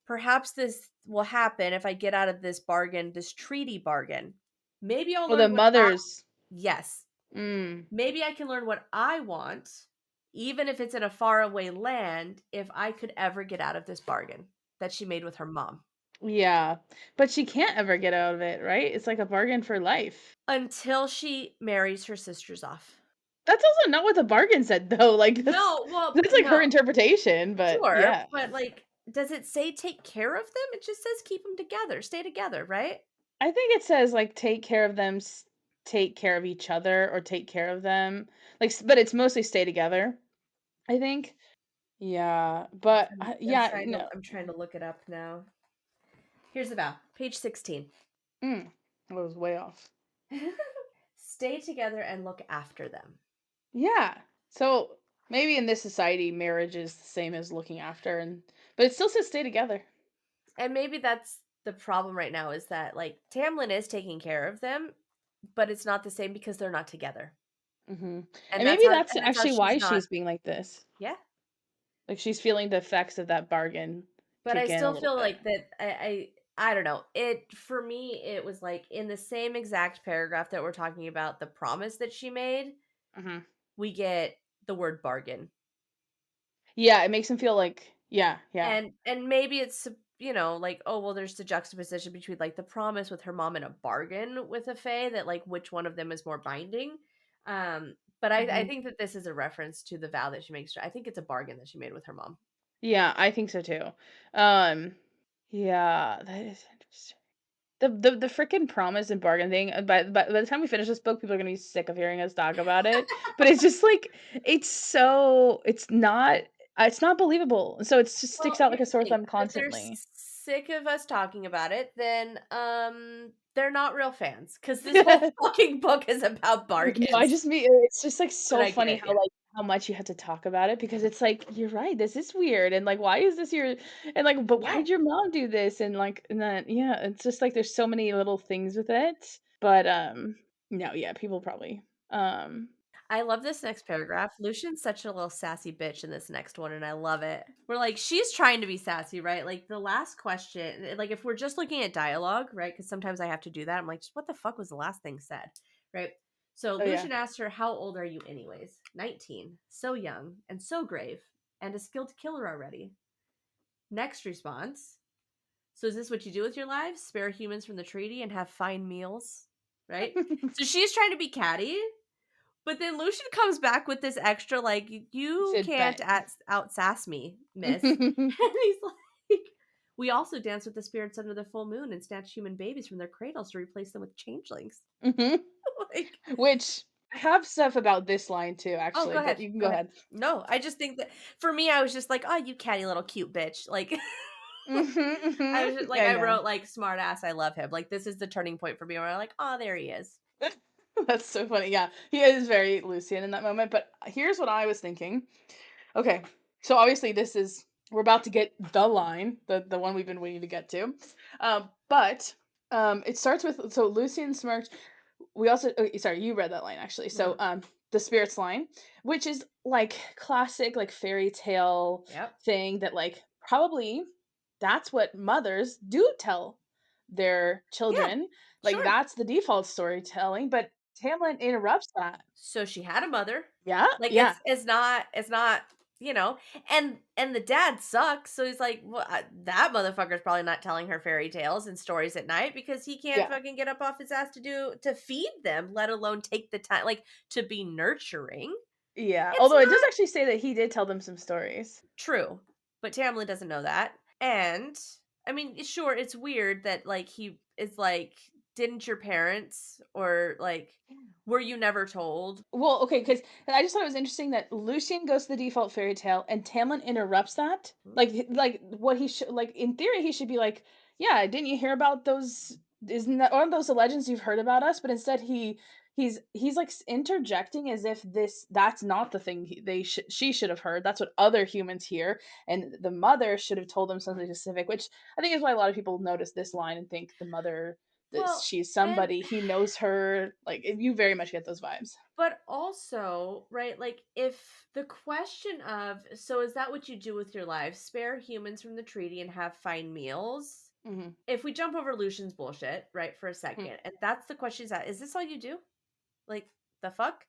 perhaps this will happen if I get out of this bargain, this treaty bargain. Maybe I'll Well, the learn what mothers. yes, Mm. maybe I can learn what I want, even if it's in a faraway land, if I could ever get out of this bargain that she made with her mom. Yeah. But she can't ever get out of it, right? It's like a bargain for life. Until she marries her sisters off. That's also not what the bargain said though. Like No, well, that's like no. her interpretation, but Sure, yeah. but, like, does it say take care of them? It just says keep them together, stay together, right? I think it says like take care of them, take care of each other or take care of them. Like but it's mostly stay together, I think. Yeah, but yeah, no. I'm trying to look it up now. Here's the vow, page 16. Mm, I was way off. Stay together and look after them. Yeah. So maybe in this society, marriage is the same as looking after, but it still says stay together. And maybe that's the problem right now is that, like, Tamlin is taking care of them, but it's not the same because they're not together. Hmm. And And maybe that's that's how actually she's why not she's being like this. yeah. Like she's feeling the effects of that bargain But I kick in a still little feel bit. like that I don't know. It for me it was like in the same exact paragraph that we're talking about the promise that she made, Hmm. we get the word bargain. Yeah, it makes him feel like yeah, yeah. And maybe it's, like, oh, well, there's the juxtaposition between, like, the promise with her mom and a bargain with a fae that, like, which one of them is more binding. But I Mhm. think that this is a reference to the vow that she makes. I think it's a bargain that she made with her mom. Yeah, I think so too. Um, yeah, that is interesting. The frickin' promise and bargain thing, by the time we finish this book, people are gonna be sick of hearing us talk about it, but it's just, like, it's not believable, so it just sticks Well, out like a here's sore the thing, thumb if they're constantly. sick of us talking about it, then, they're not real fans because this whole fucking book is about No, I bargains. just mean it's just, like, But so I get funny it, how, yeah. like, how much you had to talk about it because it's like, "You're right, this is weird," and, like, "Why is this your" and, like, "But why Yeah. did your mom do this?" And, like and then yeah, it's just, like, there's so many little things with it, but, no, yeah, people probably, um I love this next paragraph. Lucian's such a little sassy bitch in this next one, and I love it. We're like, she's trying to be sassy, right? Like the last question, like if we're just looking at dialogue, right? Because sometimes I have to do that. I'm like, just what the fuck was the last thing said, right? So oh, yeah. Lucian asked her, how old are you, anyways? 19. So young and so grave, and a skilled killer already. Next response. So is this what you do with your lives? Spare humans from the treaty and have fine meals, right? So she's trying to be catty, but then Lucian comes back with this extra, like, "You Said can't thanks. out sass me, miss." And he's like, "We also dance with the spirits under the full moon and snatch human babies from their cradles to replace them with changelings." Mhm. Like, Which I have stuff about this line too, oh, actually, go but ahead, you can go go ahead. ahead. No, I just think that for me, I was just like, "Oh, you catty little cute bitch." Like, Mhm, I mhm. was just like, I I know. wrote like, "Smart ass, I love him." Like, this is the turning point for me where I'm like, "Oh, there he is." That's so funny, yeah. He is very Lucian in that moment, but here's what I was thinking. Okay, so obviously this is we're about to get the line, the one we've been waiting to get to. But it starts with so Lucian smirked. We also sorry, you read that line actually. So Mhm. the spirits line, which is like classic like fairy tale Yep. thing that like probably that's what mothers do tell their Yeah, children. Like sure. that's the default storytelling, but Tamlin interrupts that. So she had a mother. Yeah, Like, yeah, it's not, and the dad sucks, so he's like, "Well, that motherfucker's probably not telling her fairy tales and stories at night because he can't yeah. fucking get up off his ass to feed them, let alone take the time, like, to be nurturing." Yeah, It's although it does not actually say that he did tell them some stories. true, but Tamlin doesn't know that, and, I mean, sure, it's weird that, like, he is like, "Didn't your parents," or, like, "Were you never told?" Well, okay, because I just thought it was interesting that Lucian goes to the default fairy tale and Tamlin interrupts that. Hmm? Like what he should like in theory he should be like, yeah, didn't you hear about those? Isn't that one of those the legends you've heard about us? But instead he's like interjecting as if that's not the thing she should have heard. That's what other humans hear, and the mother should have told them something specific. Which I think is why a lot of people notice this line and think the mother that Well, she's and somebody he knows her. Like you very much get those vibes. but also, right, like if the question of, so is that what you do with your lives? Spare humans from the treaty and have fine meals? Mhm. If we jump over Lucian's bullshit, right, for a Mhm. second, and that's the question, is this all you do? Like, the fuck?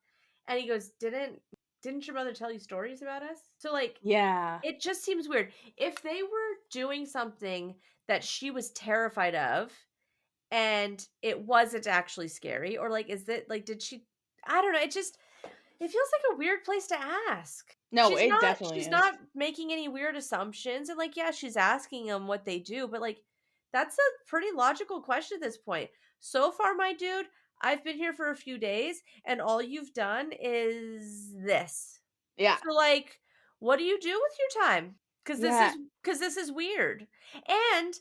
And he goes, didn't your mother tell you stories about us? So like Yeah. it just seems weird. If they were doing something that she was terrified of and it wasn't actually scary, or like is it like did she, I don't know, it feels like a weird place to ask. No, it definitely She's is. not making any weird assumptions, and, like, yeah, she's asking them what they do, but, like, that's a pretty logical question at this point. So far, my dude, I've been here for a few days, and all you've done is this. Yeah. So, like, what do you do with your time? Because Yeah. this is weird. And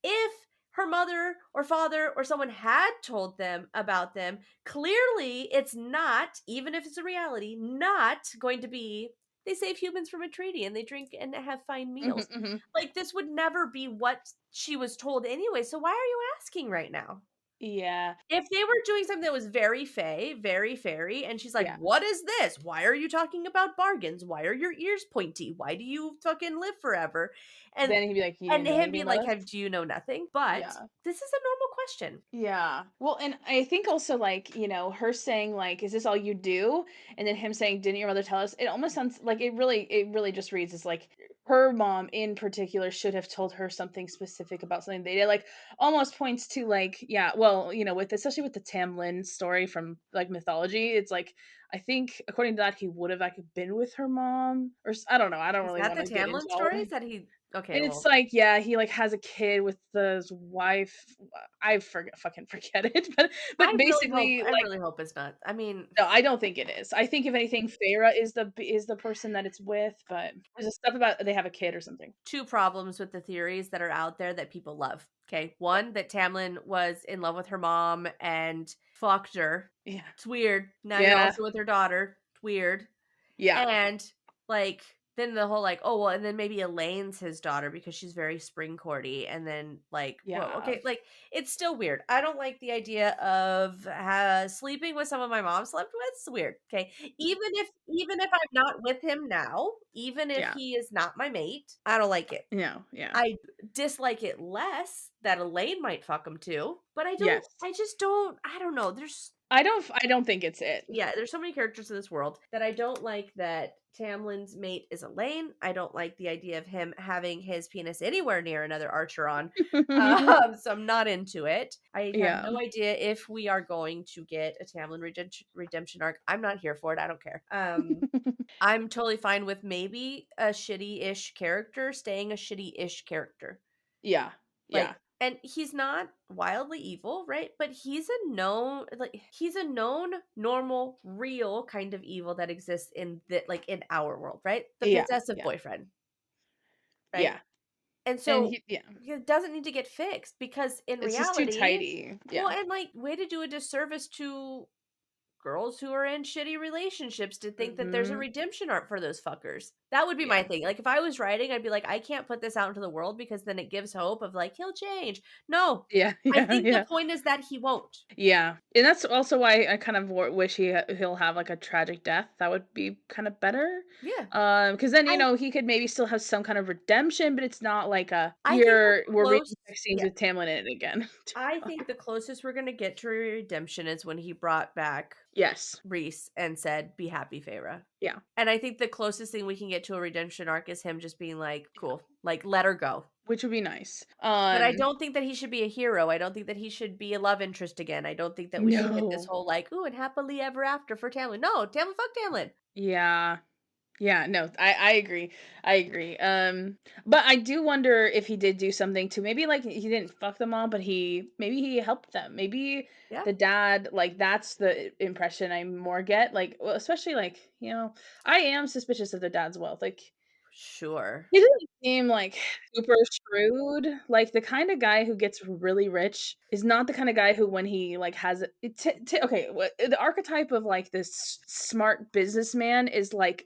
if her mother or father or someone had told them about them, clearly it's not, even if it's a reality, not going to be, they save humans from a treaty and they drink and have fine Mhm, meals. mhm. Like, this would never be what she was told anyway. So why are you asking right now? Yeah. If they were doing something that was very fey, very fairy, and she's like, Yeah. "What is this? Why are you talking about bargains? Why are your ears pointy? Why do you fucking live forever?" And Then he'd be like, "You and didn't know him anything being about like, us?" "Have do you know nothing?" But Yeah. this is a normal question. Yeah. Well, and I think also, like, her saying, like, "Is this all you do?" And then him saying, "Didn't your mother tell us?" It almost sounds like it really just reads as like her mom in particular should have told her something specific about something they did. Like, almost points to, like, yeah, well, with especially with the Tamlin story from like mythology, it's like I think according to that he would have like been with her mom I don't know. I don't Is really that want the to get into Tamlin all of story? it. Is that he okay, And it's well, like, yeah, he, like, has a kid with his wife. I fucking forget it, but basically, I like, really hope it's not. I mean, no, I don't think it is. I think if anything, Feyre is the person that it's with, but there's a stuff about they have a kid or something. 2 problems with the theories that are out there that people love. Okay, Yeah. 1, that Tamlin was in love with her mom and fucked her. Yeah. It's weird. Now you're Yeah. also with her daughter. It's weird. Yeah. And, like, then the whole, like, "Oh, well," and then maybe Elaine's his daughter because she's very spring courty, and then, like, whoa, Yeah. okay, like, it's still weird. I don't like the idea of, sleeping with someone my mom slept with, it's weird, okay? Even if I'm not with him now, even if Yeah. he is not my mate, I don't like it. No, yeah. I dislike it less that Elaine might fuck him too, but Yes. I don't know, there's I don't think it's it. yeah, there's so many characters in this world that I don't like that Tamlin's mate is Elaine. I don't like the idea of him having his penis anywhere near another Archeron. So I'm not into it. I have Yeah. no idea if we are going to get a Tamlin redemption arc. I'm not here for it. I don't care. I'm totally fine with maybe a shitty-ish character staying a shitty-ish character. Yeah. Like Yeah. and he's not wildly evil, right? But he's a known, normal, real kind of evil that exists in in our world, right? The Yeah. possessive Yeah. boyfriend, right? Yeah. And And so he yeah. it doesn't need to get fixed because in It's just too reality, tidy. well, Yeah. and like way to do a disservice to girls who are in shitty relationships to think that there's a Mhm. redemption arc for those fuckers. That would be my Yeah. thing. Like if I was writing, I'd be like, I can't put this out into the world because then it gives hope of like he'll change. No. Yeah. I Yeah. think the Yeah. point is that he won't. Yeah, and that's also why I kind of wish he'll have, like, a tragic death. That would be kind of better. Yeah. Because then, I he could maybe still have some kind of redemption, but it's not like a, I think the "Here, we're reading close sex scenes yeah. with Tamlin in it again." I think the closest we're gonna get to a redemption is when he brought back Yes. Reese and said, "Be happy, Feyre." Yeah. And I think the closest thing we can get to a redemption arc is him just being like, "Cool, like let her go." Which would be nice. But I don't think that he should be a hero. I don't think that he should be a love interest again. I don't think that we should get this No. whole like, "Ooh, and happily ever after for Tamlin." No, Tamlin, fuck Tamlin. Yeah. Yeah, no, I agree. I agree. But I do wonder if he did do something to maybe like he didn't fuck them all, but he helped them. Maybe Yeah, the dad, like that's the impression I more get. Like, well, especially like, I am suspicious of the dad's wealth. Like sure. he doesn't seem like super shrewd. Like the kind of guy who gets really rich is not the kind of guy who when he like has okay, the archetype of like this smart businessman is like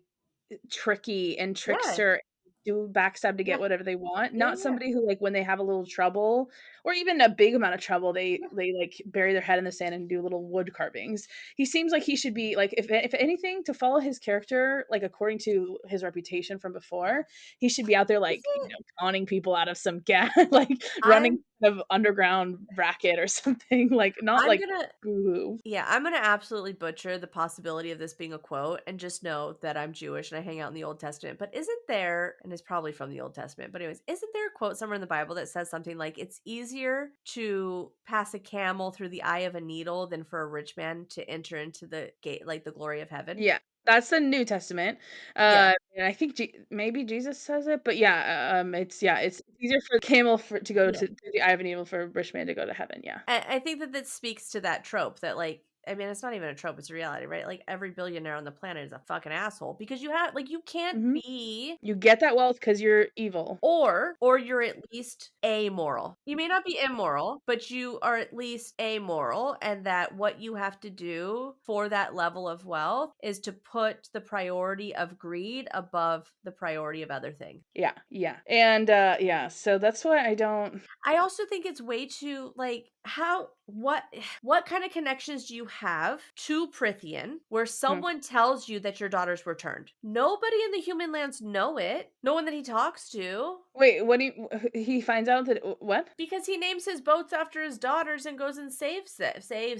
tricky and Yeah, trickster, do backstab to get yeah, whatever they want, yeah, not yeah. somebody who, like, when they have a little trouble or even a big amount of trouble, Yeah. they, like, bury their head in the sand and do little wood carvings. He seems like he should be, like, if anything, to follow his character, like, according to his reputation from before, he should be out there, Is like, it? conning people out of some gas, like, running I'm kind of underground racket or something, like, not I'm like gonna boohoo. yeah, I'm gonna absolutely butcher the possibility of this being a quote and just know that I'm Jewish and I hang out in the Old Testament. But isn't there, and it's probably from the Old Testament, but anyways, isn't there a quote somewhere in the Bible that says something like it's easier to pass a camel through the eye of a needle than for a rich man to enter into the gate, like the glory of heaven? Yeah, that's the New Testament, Yeah. and I think maybe Jesus says it, but yeah, it's easier for a camel to go Yeah. to through the eye of a needle for a rich man to go to heaven, yeah. I think that this speaks to that trope that like I mean it's not even a trope, it's a reality, right? Like every billionaire on the planet is a fucking asshole because you have like you can't Mhm. be You get that wealth because 'cause you're evil. or you're at least amoral. You may not be immoral, but you are at least amoral and that what you have to do for that level of wealth is to put the priority of greed above the priority of other things. Yeah, yeah, and, yeah, so that's why I don't I also think it's way too like how what what kind of connections do you have to Prithian where Mhm. someone tells you that your daughters were turned? Nobody in the human lands know it. No one that he talks to. Wait, what do you he finds out that what? Because he names his boats after his daughters and goes and saves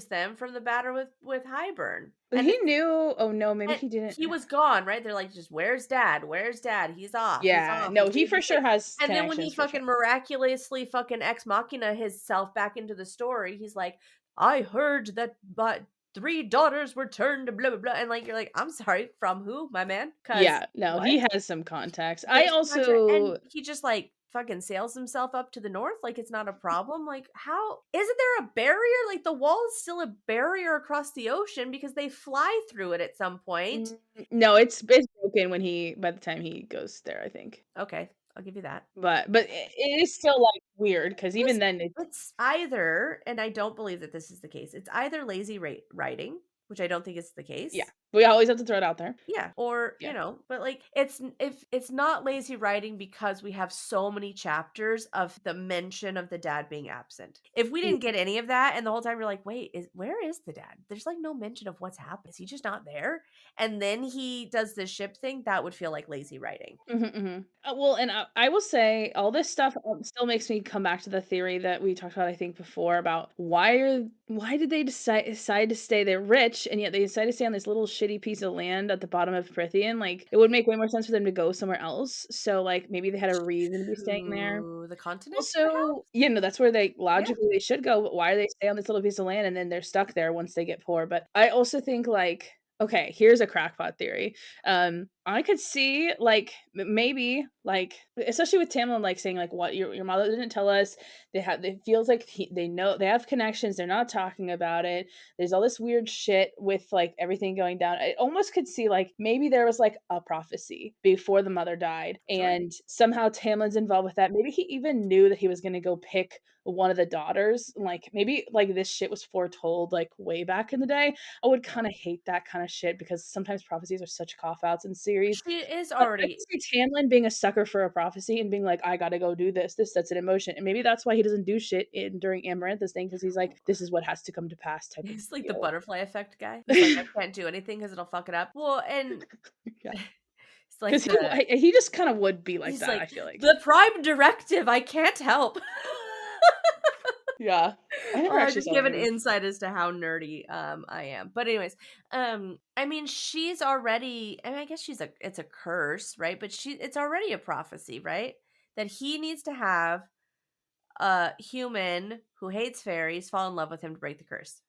them from the battle with Hybern. And He it's knew oh, no, maybe and he didn't. he was gone, right? They're like, just where's dad? Where's dad? He's off. He's Yeah, off. He no, he saved for the sure kid. has And then when he connections, for sure. fucking miraculously fucking ex machina himself back into the story, he's like, I heard that but three daughters were turned blah blah blah. And like you're like, I'm sorry, from who, my man? Cause Yeah, no, what? he has some contacts. I There's contra and also he just, like, fucking sails himself up to the north like it's not a problem, like, how isn't there a barrier? Like, the wall is still a barrier across the ocean because they fly through it at some point. no, it's broken when he by the time he goes there, I think. Okay, I'll give you that. But it is still, like, weird because even This then it's it's either and I don't believe that this is the case, it's either lazy writing, which I don't think is the yeah, case. we always have to throw it out there. Yeah, or, Yeah. but, like, if it's not lazy writing because we have so many chapters of the mention of the dad being absent. If we didn't get any of that and the whole time you're like, "Wait, is where is the dad?" There's, like, no mention of what's happened. Is he just not there? And then he does this ship thing, that would feel like lazy writing. Mhm, mhm. Well, and I will say all this stuff, still makes me come back to the theory that we talked about, I think, before about why did they decide to stay there rich, and yet they decided to stay on this little shitty piece of land at the bottom of Prithian, like, it would make way more sense for them to go somewhere else, so, like, maybe they had a reason to be staying there. To the continent, Also, perhaps? you know, that's where they Yeah. logically they should go, but why are they stay on this little piece of land and then they're stuck there once they get poor? But I also think like, okay, here's a crackpot theory. I could see like maybe like especially with Tamlin like saying like what your mother didn't tell us. It feels like they know they have connections. They're not talking about it. There's all this weird shit with like everything going down. I almost could see like maybe there was like a prophecy before the mother died, Sure. and somehow Tamlin's involved with that. Maybe he even knew that he was gonna go pick one of the daughters. Like maybe like this shit was foretold like way back in the day. I would Yeah. kind of hate that kind of shit because sometimes prophecies are such cop outs in series. She is But I already could see Tamlin being a sucker for a prophecy and being like, I gotta go do this. This sets it in motion. And maybe that's why he doesn't do shit in during Amaranth's thing, because he's like, this is what has to come to pass type of he's like the deal. butterfly effect guy. He's like, "I can't do anything because 'cause it'll fuck it up." Well, and Yeah. it's like Because he just kind of would be like he's that, like, I feel like. "The prime directive, I can't help." Yeah. I never I actually just saw the give an movie. insight as to how nerdy, I am. But anyways, I mean, she's already I mean, I guess it's a curse, right? But it's already a prophecy, right? That he needs to have a human who hates fairies fall in love with him to break the curse.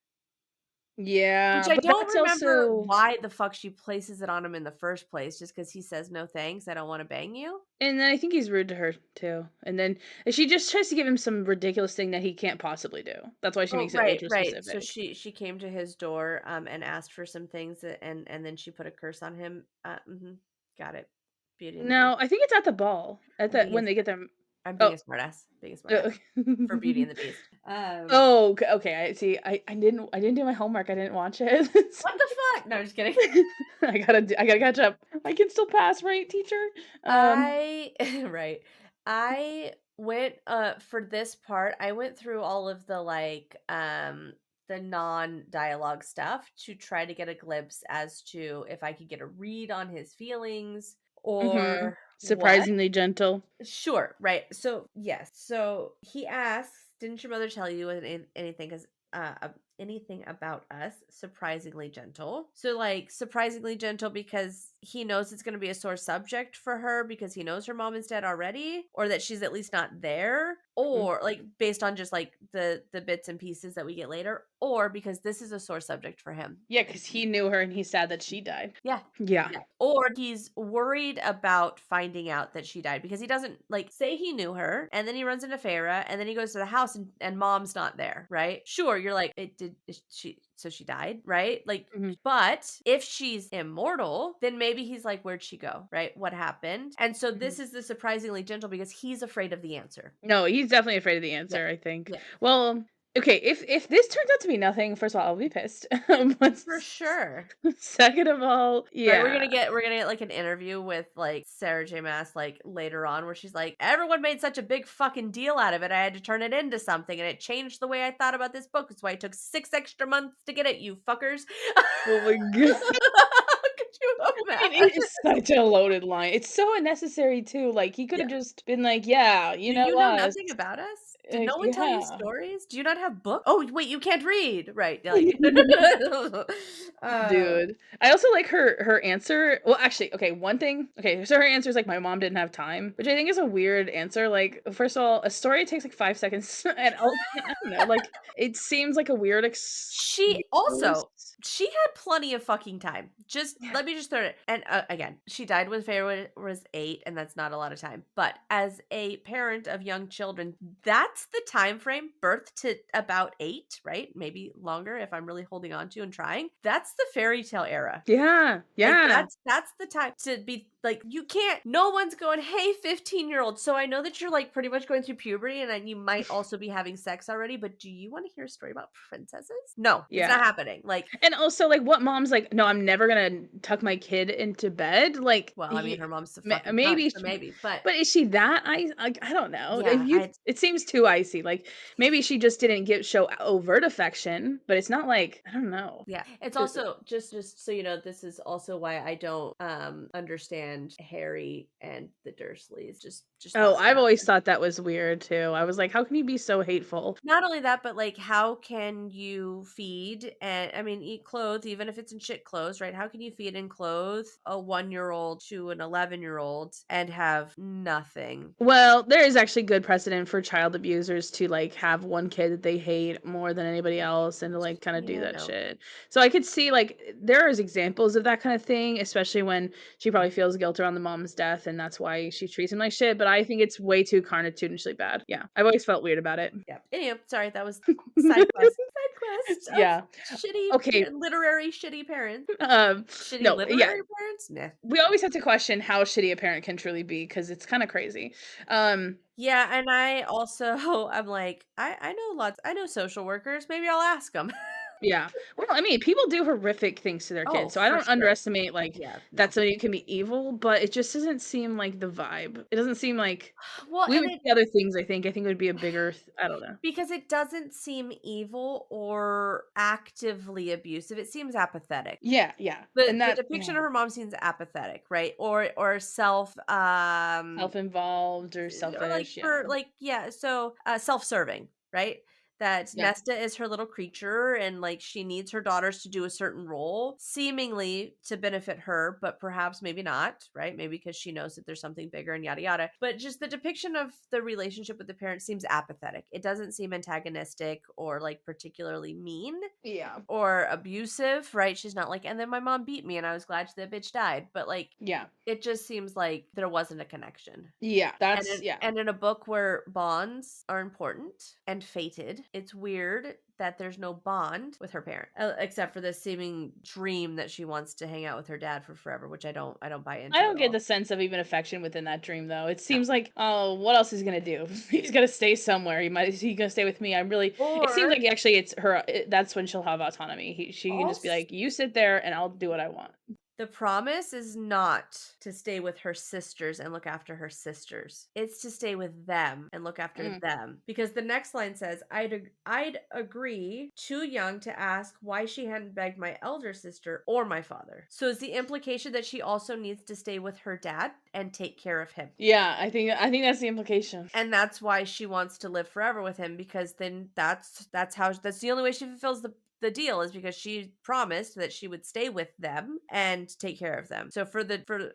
Which Yeah, I but don't that's remember also why the fuck she places it on him in the first place, just because he says, "No thanks, I don't wanna bang you?" and then I think he's rude to her too. And then she just tries to give him some ridiculous thing that he can't possibly do. That's why she Oh, makes it right, ultra right. So specific. she came to his door, and asked for some things, and then she put a curse on him. Mhm. Got it. Beauty and the Beast. No, I think it's at the ball. At I'm the being a when they get them. I'm being Oh. a smartass, being a Oh. smartass for Beauty and the Beast. Oh, okay. I see. I didn't do my homework. I didn't watch it. What the fuck? No, I'm just kidding. I gotta catch up. I can still pass, right, teacher? Um. I right. I went for this part, I went through all of the non-dialogue stuff to try to get a glimpse as to if I could get a read on his feelings Mhm. or what. Surprisingly gentle. Sure, right. So, yes. So he asks, "Didn't your mother tell you anything anything about us?" Surprisingly gentle. So, like, surprisingly gentle because he knows it's going to be a sore subject for her because he knows her mom is dead already, or that she's at least not there, Mhm. or like based on just like the bits and pieces that we get later, or because this is a sore subject for him. Yeah, because he knew her and he's sad that she died. Yeah. Yeah. Yeah. Or he's worried about finding out that she died because he doesn't like say he knew her and then he runs into Feyre and then he goes to the house and mom's not there, right? Sure, you're like, is she died, right? Like, Mhm. but if she's immortal, then maybe he's like, where'd she go? Right? What happened? And so this Mhm. is the surprisingly gentle because he's afraid of the answer. No, he's definitely afraid of the Yeah. answer, I think. Yeah. Well, Okay, if this turns out to be nothing, first of all, I'll be pissed. But For sure. second of all, Right, yeah. we're gonna get, like, an interview with, like, Sarah J. Maas, like, later on where she's like, "Everyone made such a big fucking deal out of it, I had to turn it into something, and it changed the way I thought about this book. That's why it took 6 extra months to get it, you fuckers." Oh my god. Could you I mean, it imagine? is such a loaded line. It's so unnecessary too, like, he could Yeah. have just been like, "Yeah, you "Do know you know us." nothing about us? Did no one tell you Yeah. stories? Do you not have books? Oh, wait, you can't read." Right, like uh, Dude. I also like her answer well, actually, okay, one thing okay, so her answer is like, "My mom didn't have time," which I think is a weird answer, like, first of all, a story takes, like, 5 seconds, and also I don't know, like, it seems like a weird She excuse. also she had plenty of fucking time. Just Yeah. let me just throw it and, again, she died when Feyre was 8, and that's not a lot of time, but as a parent of young children, that's the time frame, birth to about 8, right? Maybe longer if I'm really holding on to and trying. That's the fairy tale era. Yeah, Like, yeah. that's the time to be like, you can't no one's going, "Hey, 15-year-old, so I know that you're, like, pretty much going through puberty and then you might also be having sex already, but do you wanna hear a story about princesses?" No, it's not Yeah. happening. Like, And also, like, what mom's like, "No, I'm never gonna tuck my kid into bed," like, well, I mean, he her mom's a fucking cunt, maybe so sh maybe, but but is she that like, I don't know. yeah, I It seems too icy, like, maybe she just didn't give show overt affection, but it's not like I don't know. yeah. It's Uh, also just so you know, this is also why I don't, understand Harry and the Dursleys. Just oh, throwing it I've out always there. thought that was weird too. I was like, "How can you be so hateful?" Not only that, but, like, how can you feed and I mean, eat, clothe, even if it's in shit clothes, right? How can you feed and clothe a 1-year-old to an 11-year-old and have nothing? Well, there is actually good precedent for child abusers to, like, have one kid that they hate more than anybody else and to, like, kinda do Yeah, that no. shit. So I could see, like, there is examples of that kinda thing, especially when she probably feels guilt around the mom's death, and that's why she treats him like shit, but I think it's way too carnitudinally bad. Yeah, I've always felt weird about it. Yeah. Anyway, sorry, that was side quest of Yeah. shitty Okay, literary shitty parents. Shitty no, yeah, literary parents? Nah. we always have to question how shitty a parent can truly be because it's kinda crazy. Um Yeah, and I also I'm like, I know lots I know social workers, maybe I'll ask them. Yeah. Well, I mean, people do horrific things to their Oh, kids, so I for don't sure. underestimate, like, Yeah, that no. somebody can be evil, but it just doesn't seem like the vibe. It doesn't seem like Well, we and would it see other things, I think. I think it would be a bigger I don't know. because it doesn't seem evil or actively abusive, it seems apathetic. Yeah, yeah, and The that depiction yeah, of her mom seems apathetic, right? Or self, self-involved or or like selfish, yeah. for like yeah, so, self-serving, right? That Yeah. Nesta is her little creature and like she needs her daughters to do a certain role, seemingly to benefit her, but perhaps maybe not, right? Maybe because she knows that there's something bigger and yada yada. But just the depiction of the relationship with the parents seems apathetic. It doesn't seem antagonistic or like particularly mean Yeah. or abusive, right? She's not like, and then my mom beat me and I was glad that bitch died. But like Yeah. it just seems like there wasn't a connection. Yeah, And that's in yeah. and in a book where bonds are important and fated, it's weird that there's no bond with her parent, except for this seeming dream that she wants to hang out with her dad for forever, which I don't buy I into don't at get all. the sense of even affection within that dream, though. It No. seems like, "Oh, what else is he gonna do? He's gonna stay somewhere. Is he gonna stay with me?" I'm really it seems Or like actually it's her that's when she'll have autonomy. She can just be also like, "You sit there and I'll do what I want." the promise is not to stay with her sisters and look after her sisters. It's to stay with them and look after Mm. them. Because the next line says, I'd agree, too young to ask why she hadn't begged my elder sister or my father. So is the implication that she also needs to stay with her dad and take care of him? Yeah, I think that's the implication. And that's why she wants to live forever with him because then that's the only way she fulfills the deal is because she promised that she would stay with them and take care of them. So for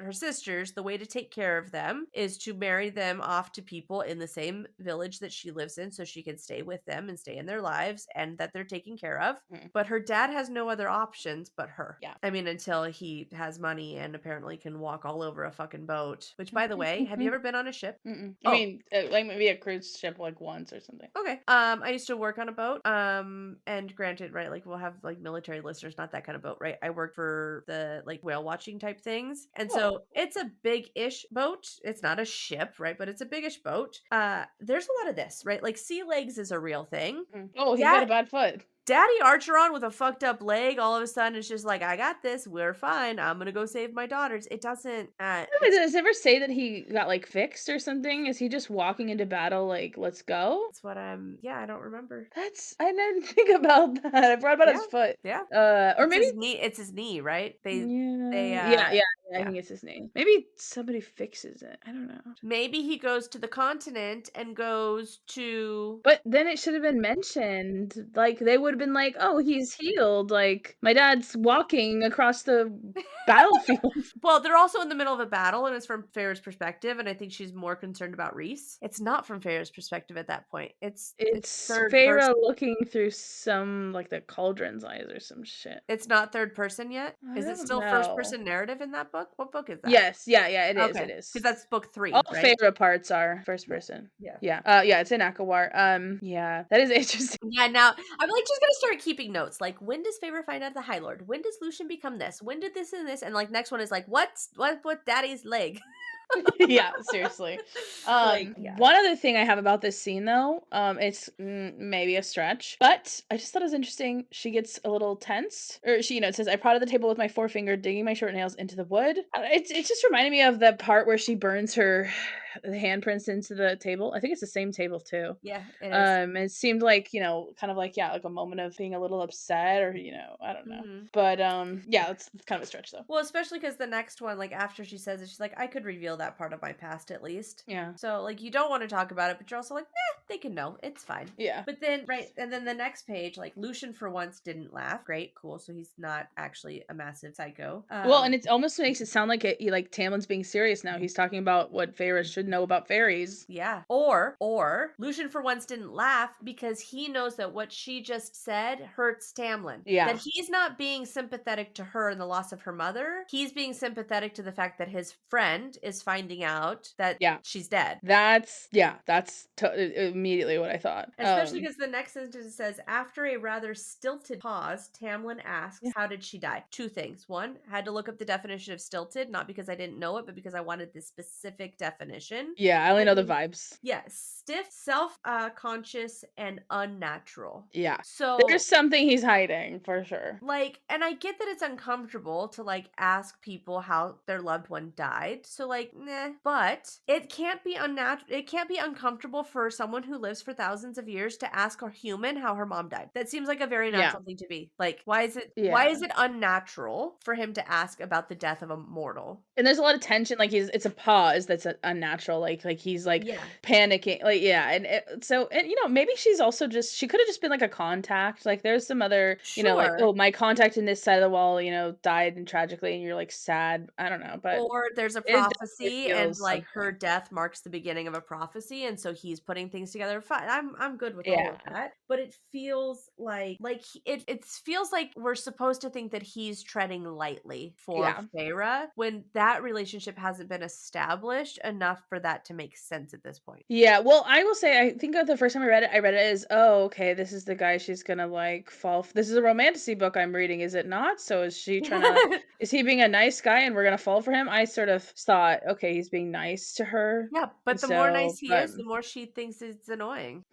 her sisters, the way to take care of them is to marry them off to people in the same village that she lives in so she can stay with them and stay in their lives and that they're taken care of. Mm. But her dad has no other options but her. Yeah. I mean, until he has money and apparently can walk all over a fucking boat. Which, by the way, have you ever been on a ship? Mm-mm. I Oh, mean, like maybe a cruise ship like once or something. okay. I used to work on a boat. And granted, right, Like we'll have like military listeners, not that kind of boat, right? I work for the like whale watching type things. And Oh. so it's a big-ish boat. It's not a ship, right? But it's a big-ish boat. There's a lot of this, right? Like sea legs is a real thing. Oh, he's got a bad foot. Daddy Archeron with a fucked up leg all of a sudden is just like, I got this. We're fine. I'm gonna go save my daughters. It doesn't. Wait, does it ever say that he got like fixed or something? Is he just walking into battle like, let's go? That's what I'm. Yeah, I don't remember. I didn't think about that. I forgot about Yeah, his foot. yeah. Or It's maybe. his knee. It's his knee, right? They. Yeah, I Yeah. think it's his name. Maybe somebody fixes it. I don't know. Maybe he goes to the continent and goes to. But then it should have been mentioned. Like they would have been like, "Oh, he's healed." Like my dad's walking across the battlefield. Well, they're also in the middle of a battle, and it's from Feyre's perspective, and I think she's more concerned about Reese. It's not from Feyre's perspective at that point. It's It's third Feyre person. looking through some like the cauldron's eyes or some shit. It's not third person yet. I Is it don't still first know. person narrative in that book? What book is that? Yes, yeah, it is. Okay, It because is. that's book 3, All right? Feyre parts are first Yeah. person. Yeah. Yeah, it's in ACOTAR. Yeah, that is interesting. Yeah, now I'm like just gonna start keeping notes. Like, when does Feyre find out the High Lord? When does Lucian become this? When did this and this? And like next one is like, what daddy's leg? Yeah, seriously. Like, yeah. One other thing I have about this scene though, it's maybe a stretch, but I just thought it was interesting. She gets a little tense, or she, it says, "I prodded the table with my forefinger, digging my short nails into the wood." It's just reminded me of the part where she burns her the handprints into the table. I think it's the same table too. Yeah, it is. It seemed like, kind of like, yeah, like a moment of being a little upset, or, I don't know. Mhm. But yeah, it's kind of a stretch though. Well, especially because the next one, like after she says it, she's like, I could reveal that part of my past at least. Yeah. So like you don't want to talk about it, but you're also like, they can know. It's fine. Yeah. But then right, and then the next page, like Lucian for once didn't laugh. Great, cool. So he's not actually a massive psycho. Well, and it almost makes it sound like like Tamlin's being serious now. He's talking about what Feyre should know about fairies. Yeah. Or Lucian for once didn't laugh because he knows that what she just said hurts Tamlin. Yeah. That he's not being sympathetic to her and the loss of her mother. He's being sympathetic to the fact that his friend is finding out that she's dead. That's immediately what I thought. Especially because the next sentence says, after a rather stilted pause, Tamlin asks, how did she die? 2 things. 1, had to look up the definition of stilted, not because I didn't know it, but because I wanted this specific definition. Yeah, I only know the vibes. Yeah, stiff, self-conscious, and unnatural. Yeah. So there's something he's hiding for sure. Like, and I get that it's uncomfortable to like ask people how their loved one died. So like, but it can't be unnatural. It can't be uncomfortable for someone who lives for thousands of years to ask a human how her mom died. That seems like a very natural thing to be. Like, why is it unnatural for him to ask about the death of a mortal? And there's a lot of tension. Like it's a pause that's unnatural. Like he's like panicking. Like and maybe she's also she could have just been like a contact. Like there's some other like, oh, my contact in this side of the wall died and tragically, and you're like sad. I don't know, but or there's a prophecy and like her death marks the beginning of a prophecy, and so he's putting things together. Fine, I'm good with all of that, but it feels like it feels like we're supposed to think that he's treading lightly for Feyre when that relationship hasn't been established enough for that to make sense at this point. Yeah, well, I will say, I think the first time I read it as, oh, okay, this is the guy she's gonna like fall. This is a romantasy book I'm reading, is it not? So is she trying to? Is he being a nice guy and we're gonna fall for him? I sort of thought, okay, he's being nice to her. Yeah, but the more nice he is, the more she thinks it's annoying.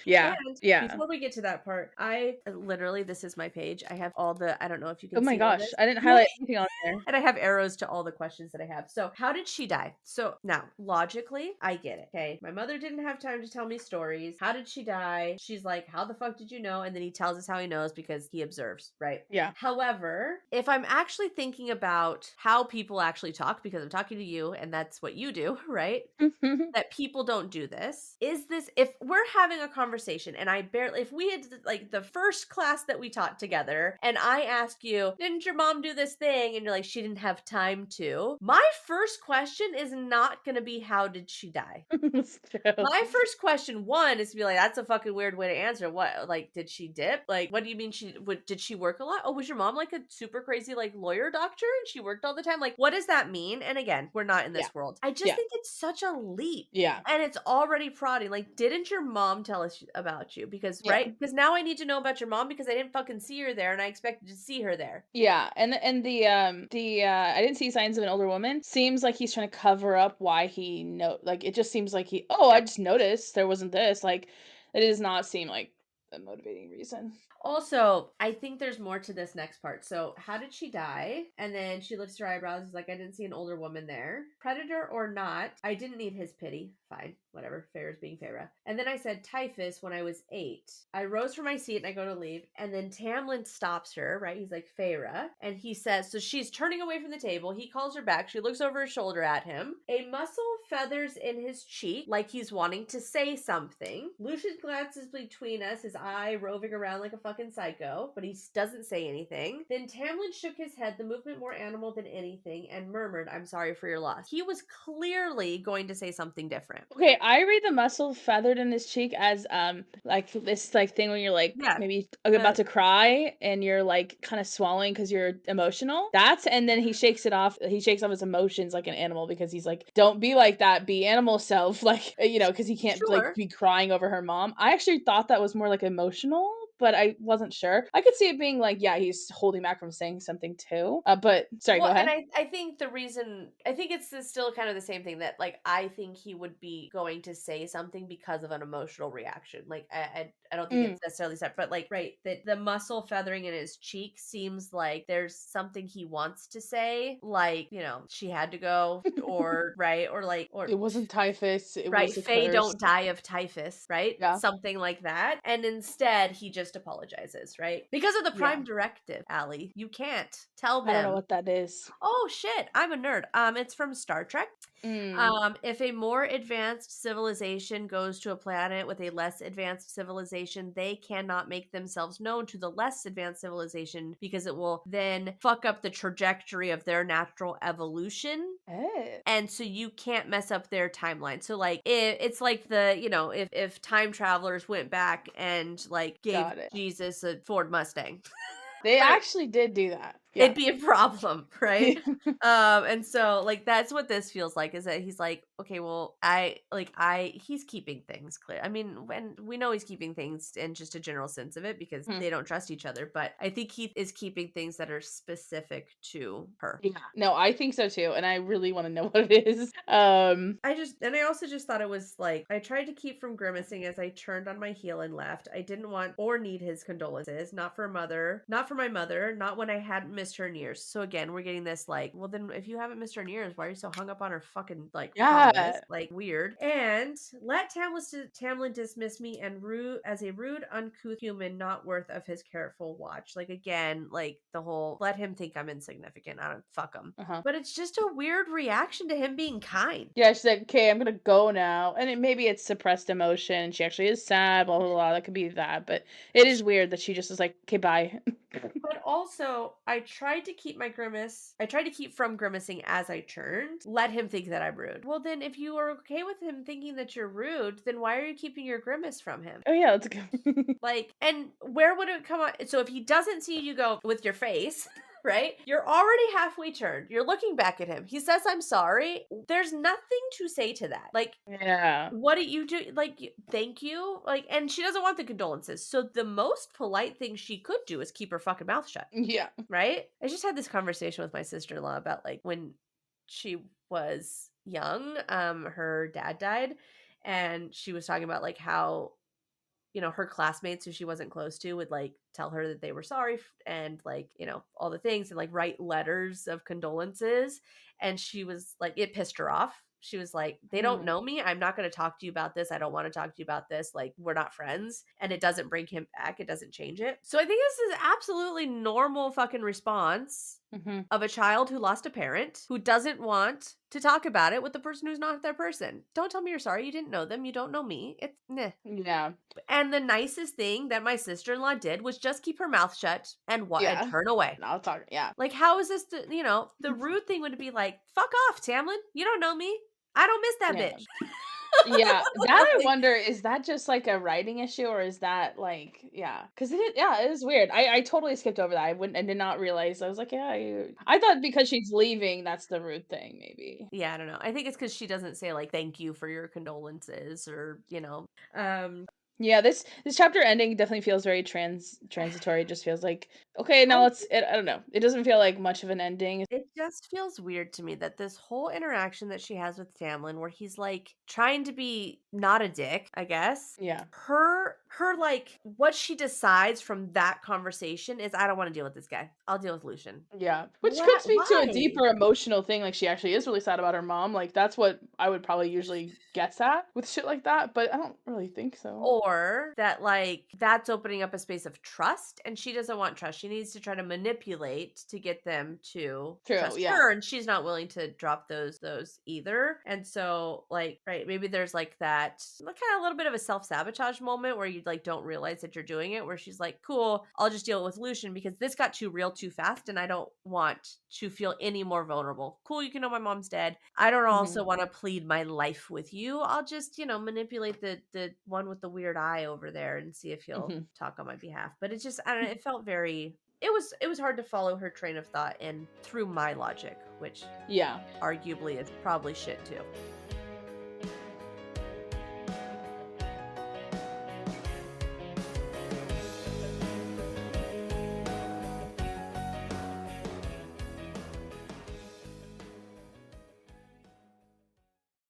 Yeah. And before we get to that part, I literally, this is my page. I have all the, I don't know if you can see. Oh my gosh, this. I didn't highlight anything on there. And I have arrows to all the questions that I have. So, how did she die? So, now, logically, I get it. Okay, my mother didn't have time to tell me stories. How did she die? She's like, how the fuck did you know? And then he tells us how he knows because he observes, right? Yeah. However, if I'm actually thinking about how people actually talk, because I'm talking to you and that's what you do, right? That people don't do this. Is this, if we're having a conversation and if we had like the first class that we taught together and I ask you, didn't your mom do this thing? And you're like, she didn't have time to. My first question is not going gonna be, how did she die? It's true. My first question, one, is to be like, that's a fucking weird way to answer. What, like, did she dip? Like, what do you mean did she work a lot? Oh, was your mom like a super crazy, like, lawyer doctor and she worked all the time? Like, what does that mean? And again, we're not in Yeah. this world. I just Yeah. think it's such a leap. Yeah. And it's already prodding. Like, didn't your mom tell us about you? Because, Yeah. right? Because now I need to know about your mom because I didn't fucking see her there and I expected to see her there. Yeah, and I didn't see signs of an older woman. Seems like he's trying to cover up why he like, it just seems like "Oh, I Yep. just noticed there wasn't this," like, it does not seem like a motivating reason. Also, I think there's more to this next part. So, how did she die? And then she lifts her eyebrows. Is like, I didn't see an older woman there. Predator or not, I didn't need his pity. Fine, whatever. Feyre's being Feyre. And then I said typhus when I was 8. I rose from my seat and I go to leave. And then Tamlin stops her, right? He's like, Feyre. And he says, so she's turning away from the table. He calls her back. She looks over his shoulder at him. A muscle feathers in his cheek, like he's wanting to say something. Lucian glances between us, his eye roving around like a fucking psycho, but he doesn't say anything. Then Tamlin shook his head, the movement more animal than anything, and murmured, I'm sorry for your loss. He was clearly going to say something different. Okay, I read the muscle feathered in his cheek as, like, this, like, thing when you're, like, Yeah. maybe about to cry and you're, like, kinda swallowing because 'cause you're emotional. That's and then he shakes off his emotions like an animal because he's like, "Don't be like that, be animal self," like, because he can't, like, Sure. be crying over her mom. I actually thought that was more, like, emotional, but I wasn't sure. I could see it being like, yeah, he's holding back from saying something too, but sorry, go Well, and ahead. I think the reason, I think it's still kind of the same thing that, like, I think he would be going to say something because of an emotional reaction. Like, I don't think Mm. it's necessarily separate, but like, right, that the muscle feathering in his cheek seems like there's something he wants to say, like, she had to go, or right, or like, or It wasn't typhus, it right, was a Faye curse. don't die of typhus, right? Yeah, Something like that. And instead, he just apologizes, right? Because of the yeah. Prime Directive, Allie. You can't tell I don't know them, what that is. oh shit, I'm a nerd. It's from Star Trek. Mm. If a more advanced civilization goes to a planet with a less advanced civilization, they cannot make themselves known to the less advanced civilization because it will then fuck up the trajectory of their natural evolution. Eh. And so you can't mess up their timeline. So like, it's like the, if time travelers went back and like gave Got it. Jesus a Ford Mustang, They right? actually did do that. Yeah. It'd be a problem, right? And so, like, that's what this feels like, is that he's like, okay, well, he's keeping things clear. I mean, when we know he's keeping things in just a general sense of it because Mhm. they don't trust each other, but I think he is keeping things that are specific to her. Yeah. No, I think so too, and I really wanna know what it is. I also just thought it was like, I tried to keep from grimacing as I turned on my heel and left. I didn't want or need his condolences, not for my mother, not when I hadn't missed her in years. So again, we're getting this like, well then if you haven't missed her in years, why are you so hung up on her fucking like promise? Yeah. Like, weird. And let Tamlin dismiss me and rude as a rude, uncouth human not worth of his careful watch. Like, again, like the whole let him think I'm insignificant. I don't fuck him. Uh-huh. But it's just a weird reaction to him being kind. Yeah, she's like, "Okay, I'm gonna go now," and maybe it's suppressed emotion, she actually is sad, blah, blah, blah, that could be that, but it is weird that she just is like, "Okay, bye." But also, I tried to keep from grimacing as I turned. Let him think that I'm rude. Well, then, if you are okay with him thinking that you're rude, then why are you keeping your grimace from him? Oh, yeah, that's good. Like, and where would it come on? So if he doesn't see you go with your face, right? You're already halfway turned. You're looking back at him. He says, I'm sorry. There's nothing to say to that. Like, Yeah. what do you do? Like, thank you. Like, and she doesn't want the condolences. So the most polite thing she could do is keep her fucking mouth shut. Yeah. Right? I just had this conversation with my sister-in-law about like when she was young, her dad died, and she was talking about like how, her classmates who she wasn't close to would like tell her that they were sorry and like, all the things, and like write letters of condolences. And she was like, it pissed her off. She was like, they don't Mm. know me. I'm not going to talk to you about this. I don't want to talk to you about this. Like, we're not friends. And it doesn't bring him back. It doesn't change it. So I think this is absolutely normal fucking response Mhm. of a child who lost a parent who doesn't want to talk about it with the person who's not their person. Don't tell me you're sorry. You didn't know them. You don't know me. It's meh. Yeah. And the nicest thing that my sister-in-law did was just keep her mouth shut and Yeah. turn away. I'll talk, yeah. Like, how is this the rude thing would be like, fuck off, Tamlin. You don't know me. I don't miss that Yeah. bitch. Yeah, that I Like, wonder, is that just, like, a writing issue, or is that, like, yeah? Because it is weird. I totally skipped over that. I did not realize. I was like, "Yeah, I thought because she's leaving, that's the rude thing, maybe." yeah, I don't know. I think it's because she doesn't say, like, "Thank you for your condolences," or, Yeah, this chapter ending definitely feels very transitory. It just feels like, "Okay, now I let's" I don't know. It doesn't feel like much of an ending. It just feels weird to me that this whole interaction that she has with Tamlin, where he's like trying to be not a dick, I guess. Yeah. Her like what she decides from that conversation is I don't want to deal with this guy. I'll deal with Lucian. Yeah, which could What? speak to a Why? deeper emotional thing, like, she actually is really sad about her mom, like, that's what I would probably usually guess at with shit like that, but I don't really think so. Or that, like, that's opening up a space of trust, and she doesn't want trust. She needs to try to manipulate to get them to True, trust yeah. her, and she's not willing to drop those either. And so, like, right, maybe there's like that kind of a little bit of a self-sabotage moment where you like don't realize that you're doing it, where she's like, cool, I'll just deal with Lucian because this got too real too fast, and I don't want to feel any more vulnerable. Cool, you can know my mom's dead. I don't also Mhm, want to plead my life with you. I'll just, manipulate the one with the weird eye over there and see if he'll mhm. talk on my behalf. But it just I don't know, it felt very it was hard to follow her train of thought and through my logic, which Yeah. arguably is probably shit too.